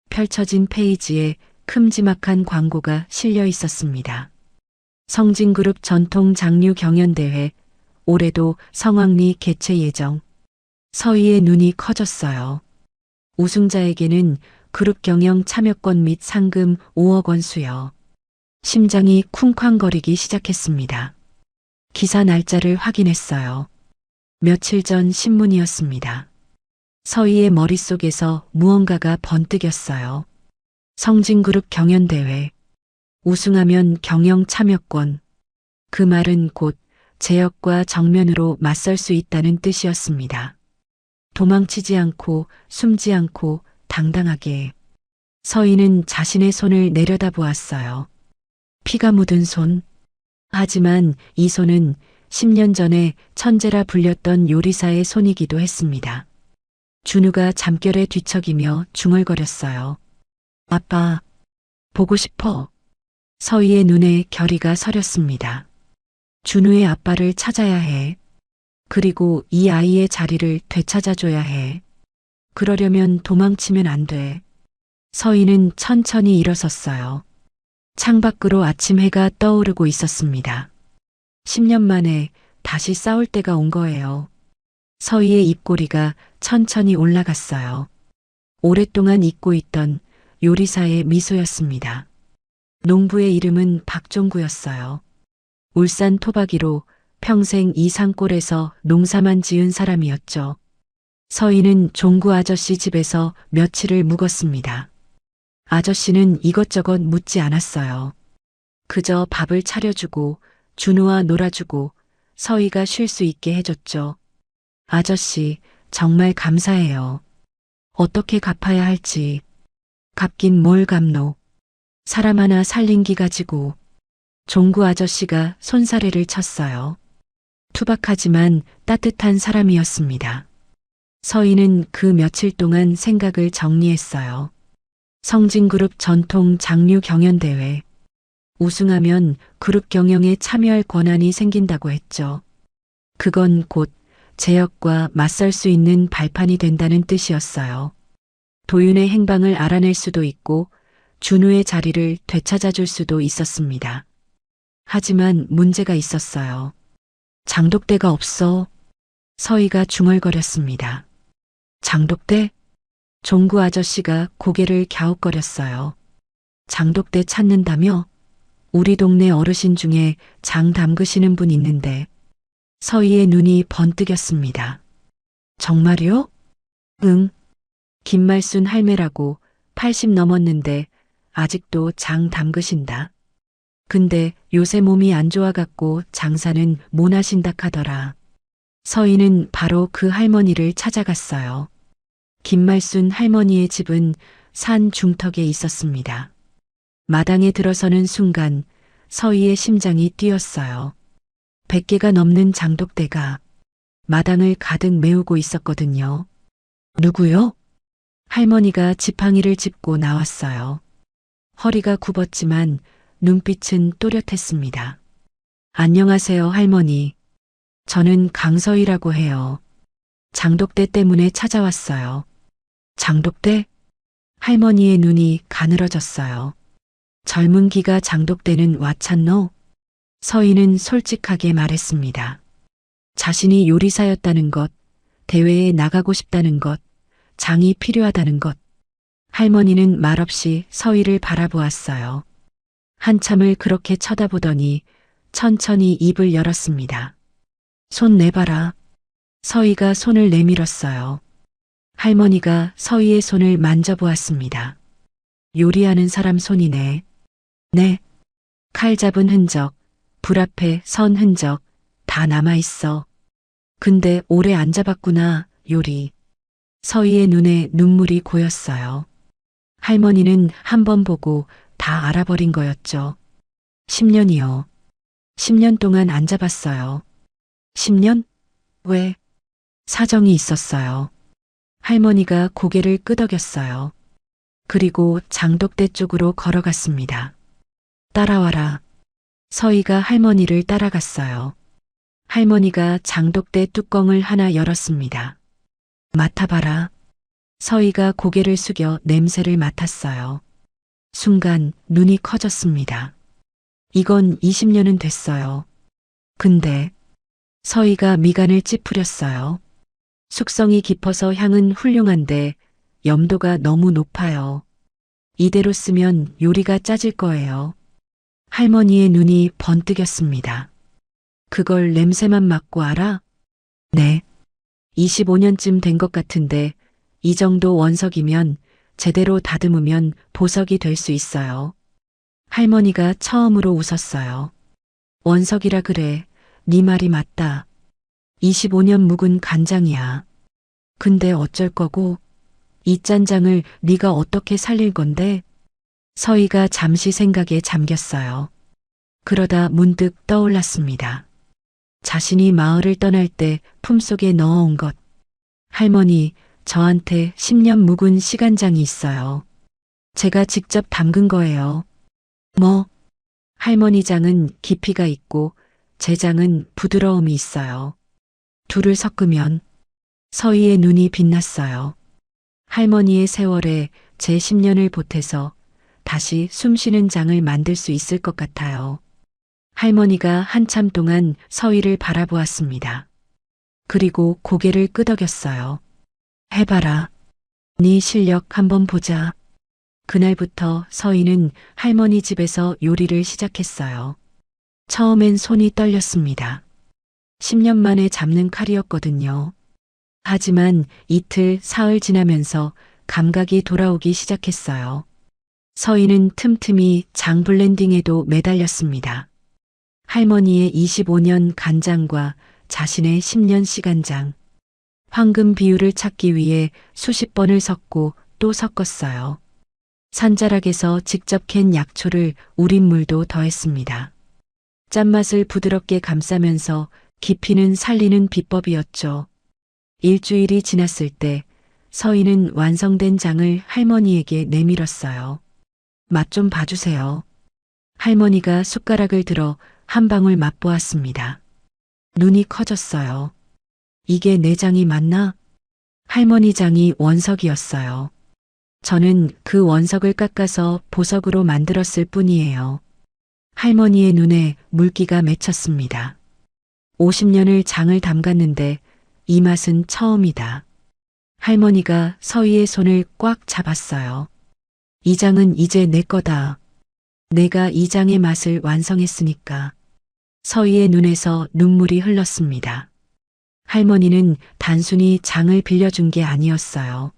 펼쳐진 페이지에 큼지막한 광고가 실려 있었습니다. 성진그룹 전통 장류 경연대회, 올해도 성황리 개최 예정. 서희의 눈이 커졌어요. 우승자에게는 그룹 경영 참여권 및 상금 5억 원 수여. 심장이 쿵쾅거리기 시작했습니다. 기사 날짜를 확인했어요. 며칠 전 신문이었습니다. 서희의 머릿속에서 무언가가 번뜩였어요. 성진그룹 경연대회. 우승하면 경영 참여권. 그 말은 곧 제역과 정면으로 맞설 수 있다는 뜻이었습니다. 도망치지 않고 숨지 않고 당당하게. 서희는 자신의 손을 내려다보았어요. 피가 묻은 손. 하지만 이 손은 10년 전에 천재라 불렸던 요리사의 손이기도 했습니다. 준우가 잠결에 뒤척이며 중얼거렸어요. 아빠, 보고 싶어. 서희의 눈에 결의가 서렸습니다. 준우의 아빠를 찾아야 해. 그리고 이 아이의 자리를 되찾아줘야 해. 그러려면 도망치면 안 돼. 서희는 천천히 일어섰어요. 창밖으로 아침 해가 떠오르고 있었습니다. 10년 만에 다시 싸울 때가 온 거예요. 서희의 입꼬리가 천천히 올라갔어요. 오랫동안 잊고 있던 요리사의 미소였습니다. 농부의 이름은 박종구였어요. 울산 토박이로 평생 이 산골에서 농사만 지은 사람이었죠. 서희는 종구 아저씨 집에서 며칠을 묵었습니다. 아저씨는 이것저것 묻지 않았어요. 그저 밥을 차려주고 준우와 놀아주고 서희가 쉴 수 있게 해줬죠. 아저씨, 정말 감사해요. 어떻게 갚아야 할지. 갚긴 뭘 갚노. 사람 하나 살린 기 가지고. 종구 아저씨가 손사래를 쳤어요. 투박하지만 따뜻한 사람이었습니다. 서희는 그 며칠 동안 생각을 정리했어요. 성진그룹 전통 장류 경연대회. 우승하면 그룹 경영에 참여할 권한이 생긴다고 했죠. 그건 곧 제역과 맞설 수 있는 발판이 된다는 뜻이었어요. 도윤의 행방을 알아낼 수도 있고 준우의 자리를 되찾아줄 수도 있었습니다. 하지만 문제가 있었어요. 장독대가 없어. 서희가 중얼거렸습니다. 장독대? 종구 아저씨가 고개를 갸웃거렸어요. 장독대 찾는다며? 우리 동네 어르신 중에 장 담그시는 분 있는데. 서희의 눈이 번뜩였습니다. 정말요? 응. 김말순 할매라고 80 넘었는데 아직도 장 담그신다. 근데 요새 몸이 안 좋아갖고 장사는 못 하신다 카더라. 서희는 바로 그 할머니를 찾아갔어요. 김말순 할머니의 집은 산 중턱에 있었습니다. 마당에 들어서는 순간 서희의 심장이 뛰었어요. 100개가 넘는 장독대가 마당을 가득 메우고 있었거든요. 누구요? 할머니가 지팡이를 짚고 나왔어요. 허리가 굽었지만 눈빛은 또렷했습니다. 안녕하세요, 할머니. 저는 강서희라고 해요. 장독대 때문에 찾아왔어요. 장독대? 할머니의 눈이 가늘어졌어요. 젊은 기가 장독대는 와찬노? 서희는 솔직하게 말했습니다. 자신이 요리사였다는 것, 대회에 나가고 싶다는 것, 장이 필요하다는 것. 할머니는 말없이 서희를 바라보았어요. 한참을 그렇게 쳐다보더니 천천히 입을 열었습니다. 손 내봐라. 서희가 손을 내밀었어요. 할머니가 서희의 손을 만져보았습니다. 요리하는 사람 손이네. 네. 칼 잡은 흔적, 불 앞에 선 흔적 다 남아있어. 근데 오래 안 잡았구나, 요리. 서희의 눈에 눈물이 고였어요. 할머니는 한 번 보고 다 알아버린 거였죠. 10년이요. 10년 동안 안 잡았어요. 10년? 왜? 사정이 있었어요. 할머니가 고개를 끄덕였어요. 그리고 장독대 쪽으로 걸어갔습니다. 따라와라. 서희가 할머니를 따라갔어요. 할머니가 장독대 뚜껑을 하나 열었습니다. 맡아봐라. 서희가 고개를 숙여 냄새를 맡았어요. 순간 눈이 커졌습니다. 이건 20년은 됐어요. 근데 서희가 미간을 찌푸렸어요. 숙성이 깊어서 향은 훌륭한데 염도가 너무 높아요. 이대로 쓰면 요리가 짜질 거예요. 할머니의 눈이 번뜩였습니다. 그걸 냄새만 맡고 알아? 네. 25년쯤 된 것 같은데 이 정도 원석이면 제대로 다듬으면 보석이 될 수 있어요. 할머니가 처음으로 웃었어요. 원석이라 그래. 네 말이 맞다. 25년 묵은 간장이야. 근데 어쩔 거고? 이 짠장을 네가 어떻게 살릴 건데? 서희가 잠시 생각에 잠겼어요. 그러다 문득 떠올랐습니다. 자신이 마을을 떠날 때 품속에 넣어온 것. 할머니, 저한테 10년 묵은 시간장이 있어요. 제가 직접 담근 거예요. 뭐? 할머니 장은 깊이가 있고 제 장은 부드러움이 있어요. 둘을 섞으면 서희의 눈이 빛났어요. 할머니의 세월에 제 10년을 보태서 다시 숨쉬는 장을 만들 수 있을 것 같아요. 할머니가 한참 동안 서희를 바라보았습니다. 그리고 고개를 끄덕였어요. 해봐라. 네 실력 한번 보자. 그날부터 서희는 할머니 집에서 요리를 시작했어요. 처음엔 손이 떨렸습니다. 10년 만에 잡는 칼이었거든요. 하지만 이틀, 사흘 지나면서 감각이 돌아오기 시작했어요. 서희는 틈틈이 장 블렌딩에도 매달렸습니다. 할머니의 25년 간장과 자신의 10년 시간장. 황금 비율을 찾기 위해 수십 번을 섞고 또 섞었어요. 산자락에서 직접 캔 약초를 우린 물도 더했습니다. 짠맛을 부드럽게 감싸면서 깊이는 살리는 비법이었죠. 일주일이 지났을 때 서희는 완성된 장을 할머니에게 내밀었어요. 맛 좀 봐주세요. 할머니가 숟가락을 들어 한 방울 맛보았습니다. 눈이 커졌어요. 이게 내 장이 맞나? 할머니 장이 원석이었어요. 저는 그 원석을 깎아서 보석으로 만들었을 뿐이에요. 할머니의 눈에 물기가 맺혔습니다. 50년을 장을 담갔는데 이 맛은 처음이다. 할머니가 서희의 손을 꽉 잡았어요. 이 장은 이제 내 거다. 내가 이 장의 맛을 완성했으니까. 서희의 눈에서 눈물이 흘렀습니다. 할머니는 단순히 장을 빌려준 게 아니었어요.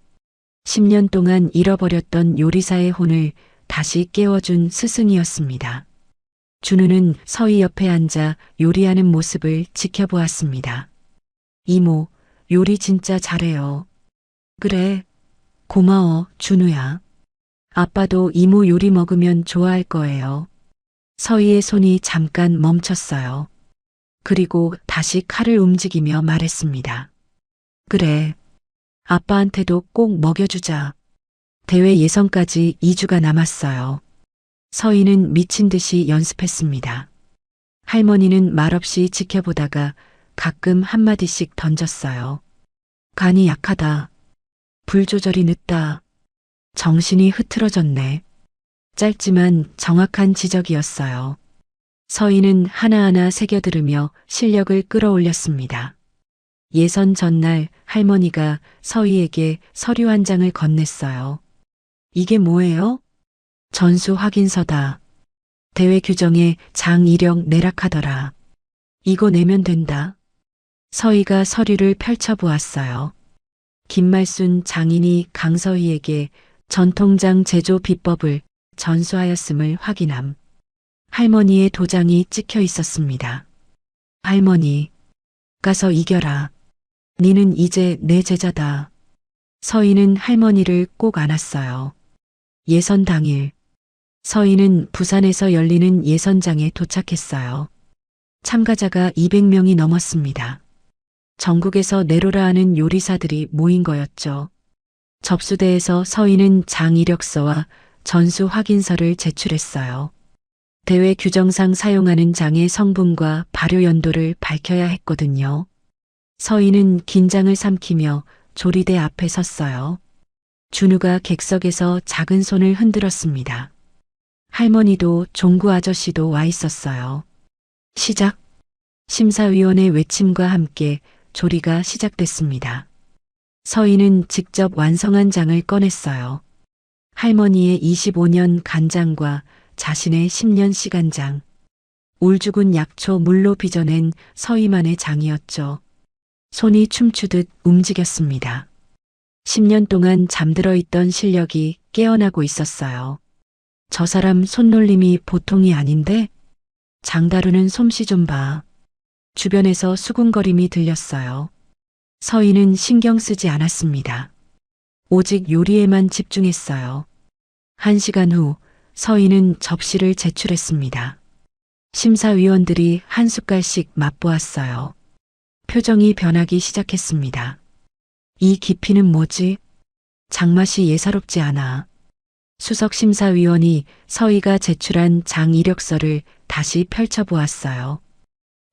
10년 동안 잃어버렸던 요리사의 혼을 다시 깨워준 스승이었습니다. 준우는 서희 옆에 앉아 요리하는 모습을 지켜보았습니다. 이모, 요리 진짜 잘해요. 그래, 고마워, 준우야. 아빠도 이모 요리 먹으면 좋아할 거예요. 서희의 손이 잠깐 멈췄어요. 그리고 다시 칼을 움직이며 말했습니다. 그래, 아빠한테도 꼭 먹여주자. 대회 예선까지 2주가 남았어요. 서희는 미친 듯이 연습했습니다. 할머니는 말없이 지켜보다가 가끔 한마디씩 던졌어요. 간이 약하다. 불 조절이 늦다. 정신이 흐트러졌네. 짧지만 정확한 지적이었어요. 서희는 하나하나 새겨들으며 실력을 끌어올렸습니다. 예선 전날 할머니가 서희에게 서류 한 장을 건넸어요. 이게 뭐예요? 전수 확인서다. 대회 규정에 장 이력 내락하더라. 이거 내면 된다. 서희가 서류를 펼쳐보았어요. 김말순 장인이 강서희에게 전통장 제조 비법을 전수하였음을 확인함. 할머니의 도장이 찍혀 있었습니다. 할머니, 가서 이겨라. 니는 이제 내 제자다. 서희는 할머니를 꼭 안았어요. 예선 당일, 서희는 부산에서 열리는 예선장에 도착했어요. 참가자가 200명이 넘었습니다. 전국에서 내로라 하는 요리사들이 모인 거였죠. 접수대에서 서희는 장 이력서와 전수 확인서를 제출했어요. 대회 규정상 사용하는 장의 성분과 발효 연도를 밝혀야 했거든요. 서희는 긴장을 삼키며 조리대 앞에 섰어요. 준우가 객석에서 작은 손을 흔들었습니다. 할머니도 종구 아저씨도 와 있었어요. 시작. 심사위원의 외침과 함께 조리가 시작됐습니다. 서희는 직접 완성한 장을 꺼냈어요. 할머니의 25년 간장과 자신의 10년 시간장. 울죽은 약초 물로 빚어낸 서희만의 장이었죠. 손이 춤추듯 움직였습니다. 10년 동안 잠들어 있던 실력이 깨어나고 있었어요. 저 사람 손놀림이 보통이 아닌데? 장다루는 솜씨 좀 봐. 주변에서 수군거림이 들렸어요. 서희는 신경 쓰지 않았습니다. 오직 요리에만 집중했어요. 1시간 후 서희는 접시를 제출했습니다. 심사위원들이 한 숟갈씩 맛보았어요. 표정이 변하기 시작했습니다. 이 깊이는 뭐지? 장맛이 예사롭지 않아. 수석 심사위원이 서희가 제출한 장 이력서를 다시 펼쳐보았어요.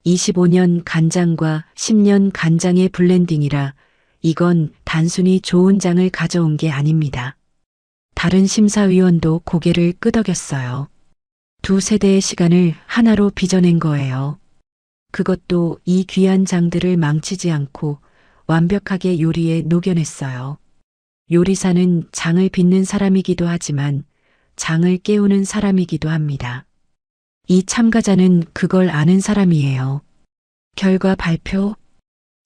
25년 간장과 10년 간장의 블렌딩이라 이건 단순히 좋은 장을 가져온 게 아닙니다. 다른 심사위원도 고개를 끄덕였어요. 두 세대의 시간을 하나로 빚어낸 거예요. 그것도 이 귀한 장들을 망치지 않고 완벽하게 요리에 녹여냈어요. 요리사는 장을 빚는 사람이기도 하지만 장을 깨우는 사람이기도 합니다. 이 참가자는 그걸 아는 사람이에요. 결과 발표.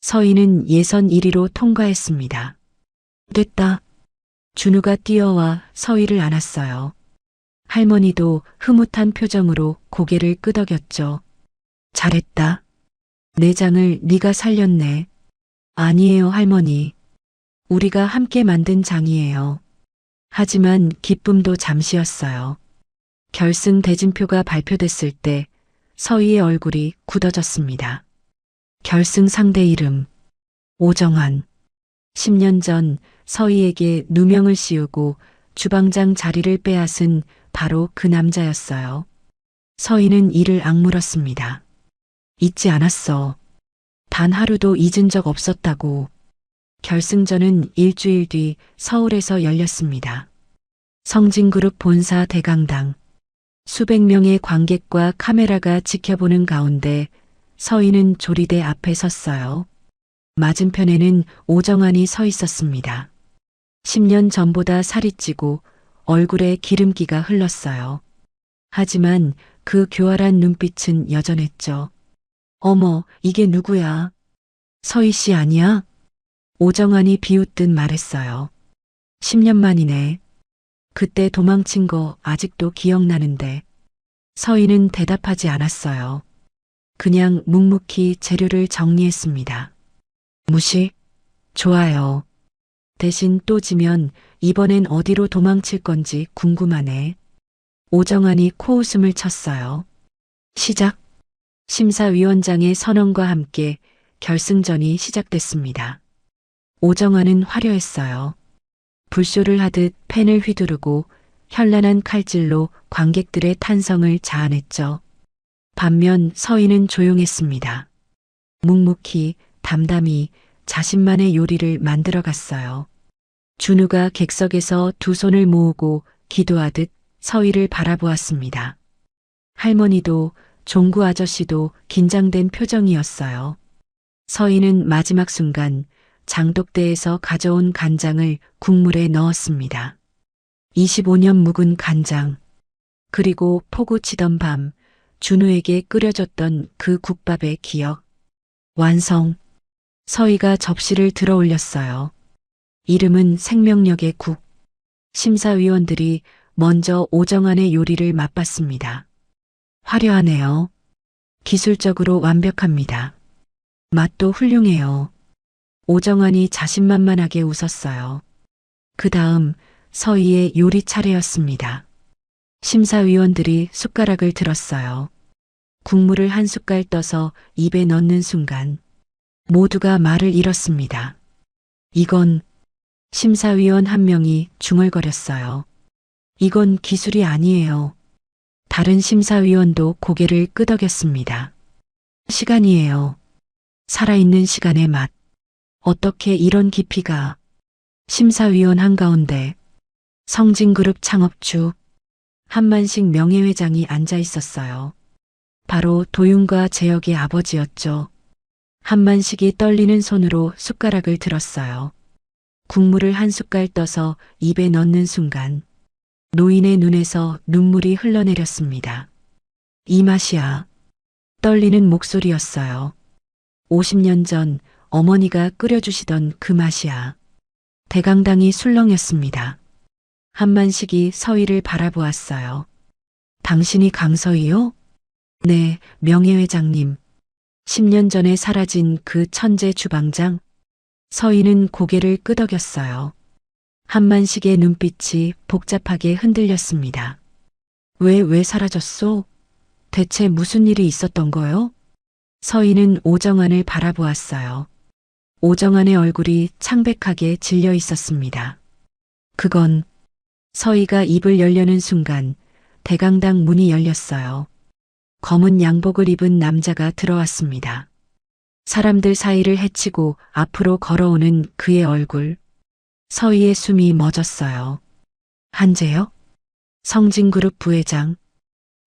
서희는 예선 1위로 통과했습니다. 됐다. 준우가 뛰어와 서희를 안았어요. 할머니도 흐뭇한 표정으로 고개를 끄덕였죠. 잘했다. 내 장을 네가 살렸네. 아니에요, 할머니. 우리가 함께 만든 장이에요. 하지만 기쁨도 잠시였어요. 결승 대진표가 발표됐을 때 서희의 얼굴이 굳어졌습니다. 결승 상대 이름 오정환. 10년 전 서희에게 누명을 씌우고 주방장 자리를 빼앗은 바로 그 남자였어요. 서희는 이를 악물었습니다. 잊지 않았어. 단 하루도 잊은 적 없었다고. 결승전은 일주일 뒤 서울에서 열렸습니다. 성진그룹 본사 대강당. 수백 명의 관객과 카메라가 지켜보는 가운데 서희는 조리대 앞에 섰어요. 맞은편에는 오정환이 서 있었습니다. 10년 전보다 살이 찌고 얼굴에 기름기가 흘렀어요. 하지만 그 교활한 눈빛은 여전했죠. 어머, 이게 누구야? 서희 씨 아니야? 오정환이 비웃듯 말했어요. 10년 만이네. 그때 도망친 거 아직도 기억나는데. 서희는 대답하지 않았어요. 그냥 묵묵히 재료를 정리했습니다. 무시? 좋아요. 대신 또 지면 이번엔 어디로 도망칠 건지 궁금하네. 오정환이 코웃음을 쳤어요. 시작. 심사위원장의 선언과 함께 결승전이 시작됐습니다. 오정환은 화려했어요. 불쇼를 하듯 펜을 휘두르고 현란한 칼질로 관객들의 탄성을 자아냈죠. 반면 서희는 조용했습니다. 묵묵히 담담히 자신만의 요리를 만들어갔어요. 준우가 객석에서 두 손을 모으고 기도하듯 서희를 바라보았습니다. 할머니도 종구 아저씨도 긴장된 표정이었어요. 서희는 마지막 순간 장독대에서 가져온 간장을 국물에 넣었습니다. 25년 묵은 간장. 그리고 포구 치던 밤 준우에게 끓여줬던 그 국밥의 기억. 완성. 서희가 접시를 들어 올렸어요. 이름은 생명력의 국. 심사위원들이 먼저 오정환의 요리를 맛봤습니다. 화려하네요. 기술적으로 완벽합니다. 맛도 훌륭해요. 오정환이 자신만만하게 웃었어요. 그 다음 서희의 요리 차례였습니다. 심사위원들이 숟가락을 들었어요. 국물을 한 숟갈 떠서 입에 넣는 순간 모두가 말을 잃었습니다. 이건 심사위원 한 명이 중얼거렸어요. 이건 기술이 아니에요. 다른 심사위원도 고개를 끄덕였습니다. 시간이에요. 살아있는 시간의 맛. 어떻게 이런 깊이가. 심사위원 한가운데 성진그룹 창업주 한만식 명예회장이 앉아 있었어요. 바로 도윤과 재혁의 아버지였죠. 한만식이 떨리는 손으로 숟가락을 들었어요. 국물을 한 숟갈 떠서 입에 넣는 순간 노인의 눈에서 눈물이 흘러내렸습니다. 이 맛이야. 떨리는 목소리였어요. 50년 전 어머니가 끓여주시던 그 맛이야. 대강당이 술렁였습니다. 한만식이 서희를 바라보았어요. 당신이 강서희요? 네, 명예회장님. 10년 전에 사라진 그 천재 주방장? 서희는 고개를 끄덕였어요. 한만식의 눈빛이 복잡하게 흔들렸습니다. 왜 사라졌소? 대체 무슨 일이 있었던 거요? 서희는 오정환을 바라보았어요. 오정환의 얼굴이 창백하게 질려 있었습니다. 그건 서희가 입을 열려는 순간 대강당 문이 열렸어요. 검은 양복을 입은 남자가 들어왔습니다. 사람들 사이를 헤치고 앞으로 걸어오는 그의 얼굴. 서희의 숨이 멎었어요. 한재혁? 성진그룹 부회장.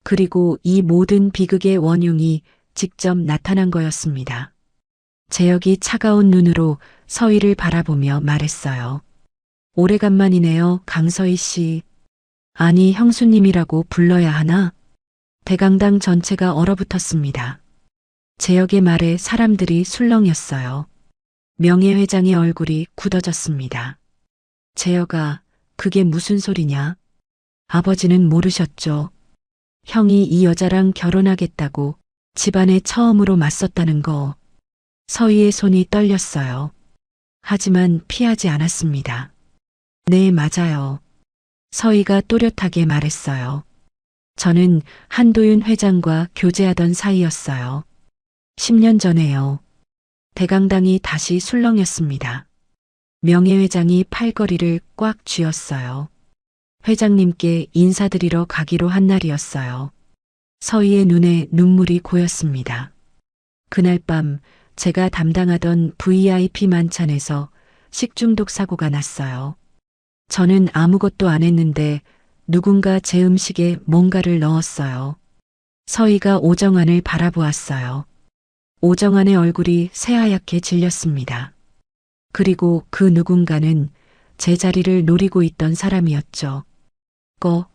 그리고 이 모든 비극의 원흉이 직접 나타난 거였습니다. 재혁이 차가운 눈으로 서희를 바라보며 말했어요. 오래간만이네요, 강서희 씨. 아니, 형수님이라고 불러야 하나? 대강당 전체가 얼어붙었습니다. 재혁의 말에 사람들이 술렁였어요. 명예회장의 얼굴이 굳어졌습니다. 재혁아, 그게 무슨 소리냐? 아버지는 모르셨죠. 형이 이 여자랑 결혼하겠다고 집안에 처음으로 맞섰다는 거. 서희의 손이 떨렸어요. 하지만 피하지 않았습니다. 네, 맞아요. 서희가 또렷하게 말했어요. 저는 한도윤 회장과 교제하던 사이였어요. 10년 전에요. 대강당이 다시 술렁였습니다. 명예회장이 팔걸이를 꽉 쥐었어요. 회장님께 인사드리러 가기로 한 날이었어요. 서희의 눈에 눈물이 고였습니다. 그날 밤 제가 담당하던 VIP 만찬에서 식중독 사고가 났어요. 저는 아무것도 안 했는데 누군가 제 음식에 뭔가를 넣었어요. 서희가 오정환을 바라보았어요. 오정환의 얼굴이 새하얗게 질렸습니다. 그리고 그 누군가는 제 자리를 노리고 있던 사람이었죠.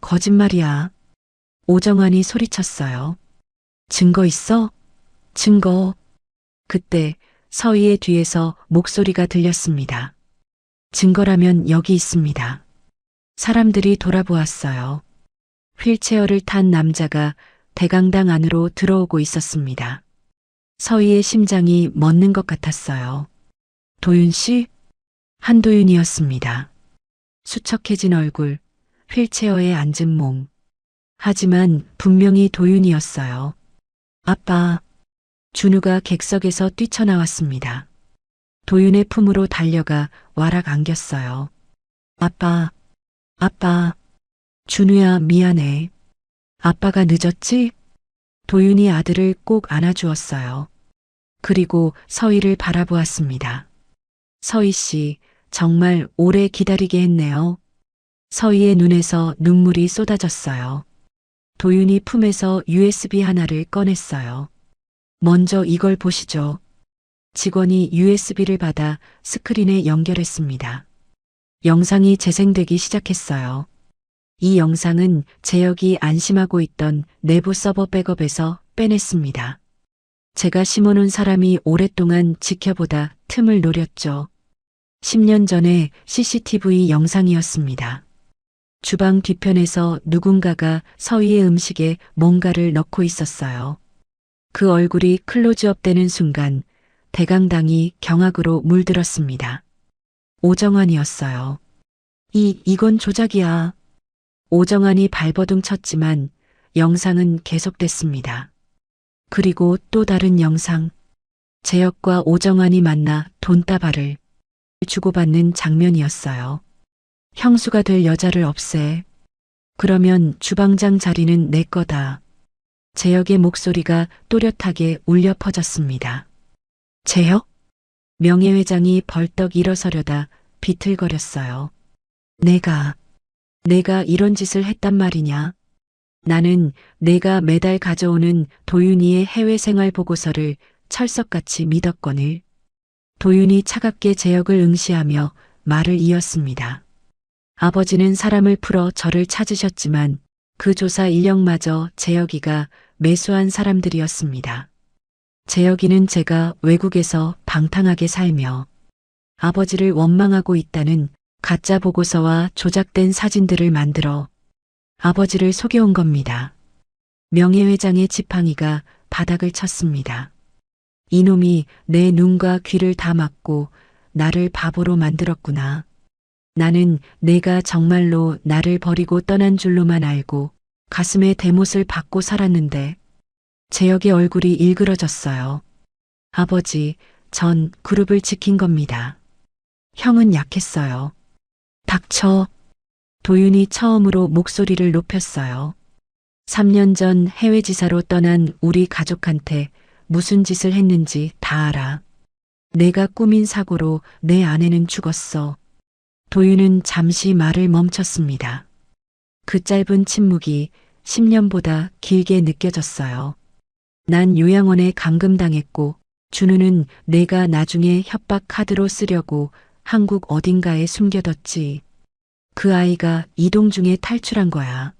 거짓말이야. 오정환이 소리쳤어요. 증거 있어? 증거. 그때 서희의 뒤에서 목소리가 들렸습니다. 증거라면 여기 있습니다. 사람들이 돌아보았어요. 휠체어를 탄 남자가 대강당 안으로 들어오고 있었습니다. 서희의 심장이 멎는 것 같았어요. 도윤 씨? 한도윤이었습니다. 수척해진 얼굴, 휠체어에 앉은 몸. 하지만 분명히 도윤이었어요. 아빠. 준우가 객석에서 뛰쳐나왔습니다. 도윤의 품으로 달려가 와락 안겼어요. 아빠. 준우야, 미안해. 아빠가 늦었지? 도윤이 아들을 꼭 안아주었어요. 그리고 서희를 바라보았습니다. 서희 씨, 정말 오래 기다리게 했네요. 서희의 눈에서 눈물이 쏟아졌어요. 도윤이 품에서 USB 하나를 꺼냈어요. 먼저 이걸 보시죠. 직원이 USB를 받아 스크린에 연결했습니다. 영상이 재생되기 시작했어요. 이 영상은 재혁이 안심하고 있던 내부 서버 백업에서 빼냈습니다. 제가 심어놓은 사람이 오랫동안 지켜보다 틈을 노렸죠. 10년 전에 CCTV 영상이었습니다. 주방 뒤편에서 누군가가 서희의 음식에 뭔가를 넣고 있었어요. 그 얼굴이 클로즈업 되는 순간 대강당이 경악으로 물들었습니다. 오정환이었어요. 이건 조작이야. 오정환이 발버둥 쳤지만 영상은 계속됐습니다. 그리고 또 다른 영상. 재혁과 오정환이 만나 돈다발을 주고받는 장면이었어요. 형수가 될 여자를 없애. 그러면 주방장 자리는 내 거다. 재혁의 목소리가 또렷하게 울려 퍼졌습니다. 재혁? 명예회장이 벌떡 일어서려다 비틀거렸어요. 내가 이런 짓을 했단 말이냐? 나는 내가 매달 가져오는 도윤이의 해외 생활 보고서를 철석같이 믿었거늘. 도윤이 차갑게 재혁을 응시하며 말을 이었습니다. 아버지는 사람을 풀어 저를 찾으셨지만 그 조사 인력마저 재혁이가 매수한 사람들이었습니다. 재혁이는 제가 외국에서 방탕하게 살며 아버지를 원망하고 있다는 가짜 보고서와 조작된 사진들을 만들어 아버지를 속여온 겁니다. 명예회장의 지팡이가 바닥을 쳤습니다. 이놈이 내 눈과 귀를 다 막고 나를 바보로 만들었구나. 나는 내가 정말로 나를 버리고 떠난 줄로만 알고 가슴에 대못을 받고 살았는데 재혁의 얼굴이 일그러졌어요. 아버지, 전 그룹을 지킨 겁니다. 형은 약했어요. 닥쳐. 도윤이 처음으로 목소리를 높였어요. 3년 전 해외지사로 떠난 우리 가족한테 무슨 짓을 했는지 다 알아. 내가 꾸민 사고로 내 아내는 죽었어. 도윤은 잠시 말을 멈췄습니다. 그 짧은 침묵이 10년보다 길게 느껴졌어요. 난 요양원에 감금당했고 준우는 내가 나중에 협박 카드로 쓰려고 한국 어딘가에 숨겨뒀지. 그 아이가 이동 중에 탈출한 거야.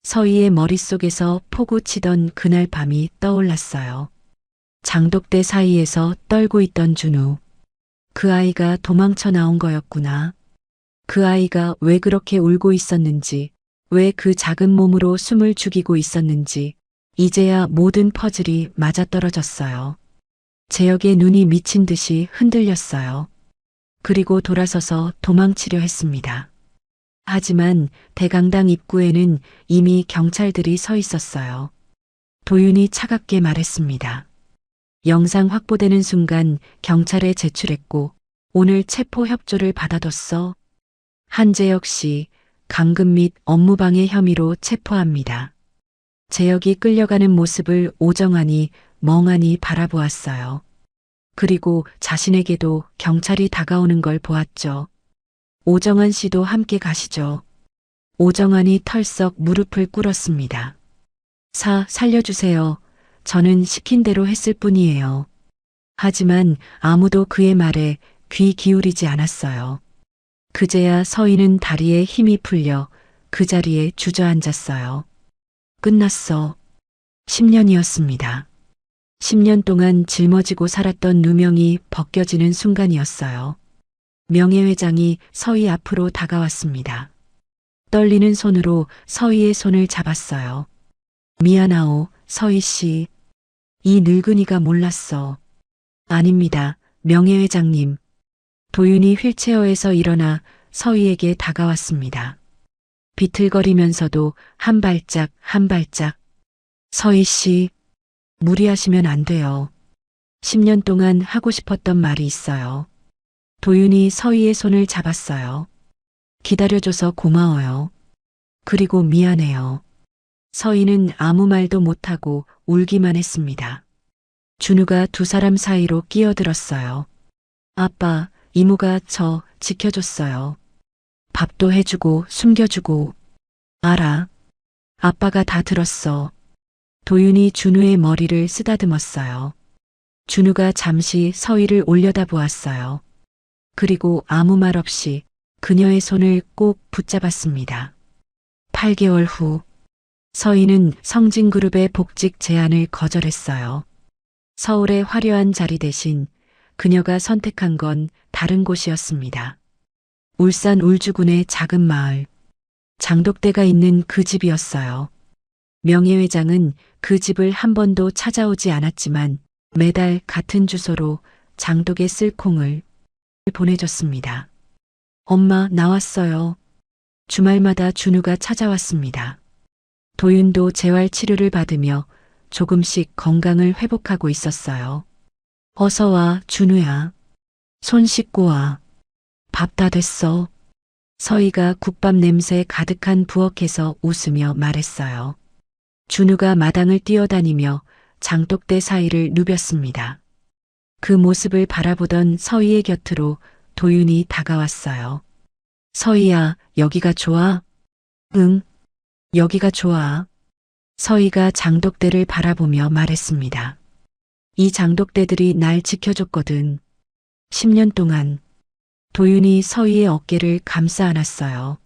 서희의 머릿속에서 포구 치던 그날 밤이 떠올랐어요. 장독대 사이에서 떨고 있던 준우. 그 아이가 도망쳐 나온 거였구나. 그 아이가 왜 그렇게 울고 있었는지, 왜 그 작은 몸으로 숨을 죽이고 있었는지, 이제야 모든 퍼즐이 맞아떨어졌어요. 재혁의 눈이 미친 듯이 흔들렸어요. 그리고 돌아서서 도망치려 했습니다. 하지만 대강당 입구에는 이미 경찰들이 서 있었어요. 도윤이 차갑게 말했습니다. 영상 확보되는 순간 경찰에 제출했고 오늘 체포 협조를 받아뒀어. 한재혁 씨 감금 및 업무방해 혐의로 체포합니다. 재혁이 끌려가는 모습을 오정환이 멍하니 바라보았어요. 그리고 자신에게도 경찰이 다가오는 걸 보았죠. 오정환 씨도 함께 가시죠. 오정환이 털썩 무릎을 꿇었습니다. 살려주세요. 저는 시킨 대로 했을 뿐이에요. 하지만 아무도 그의 말에 귀 기울이지 않았어요. 그제야 서희는 다리에 힘이 풀려 그 자리에 주저앉았어요. 끝났어. 10년이었습니다. 10년 동안 짊어지고 살았던 누명이 벗겨지는 순간이었어요. 명예회장이 서희 앞으로 다가왔습니다. 떨리는 손으로 서희의 손을 잡았어요. 미안하오, 서희 씨. 이 늙은이가 몰랐어. 아닙니다, 명예회장님. 도윤이 휠체어에서 일어나 서희에게 다가왔습니다. 비틀거리면서도 한 발짝 한 발짝. 서희 씨, 무리하시면 안 돼요. 10년 동안 하고 싶었던 말이 있어요. 도윤이 서희의 손을 잡았어요. 기다려줘서 고마워요. 그리고 미안해요. 서희는 아무 말도 못하고 울기만 했습니다. 준우가 두 사람 사이로 끼어들었어요. 아빠, 이모가 저 지켜줬어요. 밥도 해주고 숨겨주고. 알아. 아빠가 다 들었어. 도윤이 준우의 머리를 쓰다듬었어요. 준우가 잠시 서희를 올려다보았어요. 그리고 아무 말 없이 그녀의 손을 꼭 붙잡았습니다. 8개월 후 서희는 성진그룹의 복직 제안을 거절했어요. 서울의 화려한 자리 대신 그녀가 선택한 건 다른 곳이었습니다. 울산 울주군의 작은 마을, 장독대가 있는 그 집이었어요. 명예회장은 그 집을 한 번도 찾아오지 않았지만 매달 같은 주소로 장독에 쓸 콩을 보내줬습니다. 엄마, 나왔어요. 주말마다 준우가 찾아왔습니다. 도윤도 재활 치료를 받으며 조금씩 건강을 회복하고 있었어요. 어서 와, 준우야. 손 씻고 와. 밥 다 됐어. 서희가 국밥 냄새 가득한 부엌에서 웃으며 말했어요. 준우가 마당을 뛰어다니며 장독대 사이를 누볐습니다. 그 모습을 바라보던 서희의 곁으로 도윤이 다가왔어요. 서희야, 여기가 좋아? 응, 여기가 좋아. 서희가 장독대를 바라보며 말했습니다. 이 장독대들이 날 지켜줬거든. 10년 동안. 도윤이 서희의 어깨를 감싸 안았어요.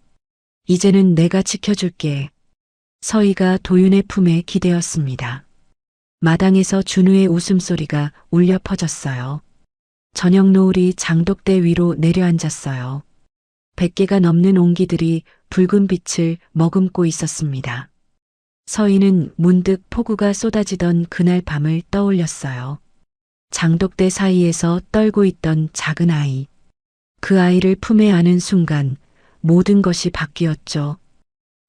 이제는 내가 지켜줄게. 서희가 도윤의 품에 기대었습니다. 마당에서 준우의 웃음소리가 울려 퍼졌어요. 저녁 노을이 장독대 위로 내려앉았어요. 100개가 넘는 옹기들이 붉은 빛을 머금고 있었습니다. 서희는 문득 폭우가 쏟아지던 그날 밤을 떠올렸어요. 장독대 사이에서 떨고 있던 작은 아이. 그 아이를 품에 안은 순간 모든 것이 바뀌었죠.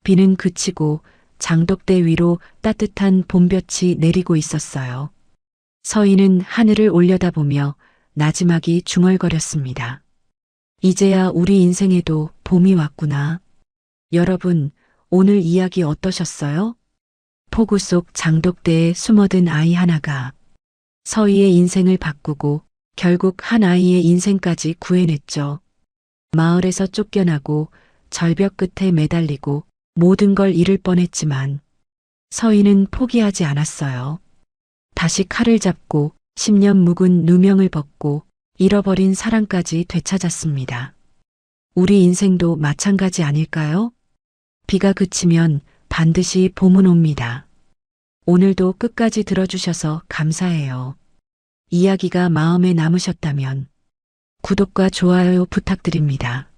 비는 그치고 장독대 위로 따뜻한 봄볕이 내리고 있었어요. 서희는 하늘을 올려다보며 나지막이 중얼거렸습니다. 이제야 우리 인생에도 봄이 왔구나. 여러분, 오늘 이야기 어떠셨어요? 폭우 속 장독대에 숨어든 아이 하나가 서희의 인생을 바꾸고 결국 한 아이의 인생까지 구해냈죠. 마을에서 쫓겨나고 절벽 끝에 매달리고 모든 걸 잃을 뻔했지만 서희는 포기하지 않았어요. 다시 칼을 잡고 10년 묵은 누명을 벗고 잃어버린 사랑까지 되찾았습니다. 우리 인생도 마찬가지 아닐까요? 비가 그치면 반드시 봄은 옵니다. 오늘도 끝까지 들어주셔서 감사해요. 이야기가 마음에 남으셨다면 구독과 좋아요 부탁드립니다.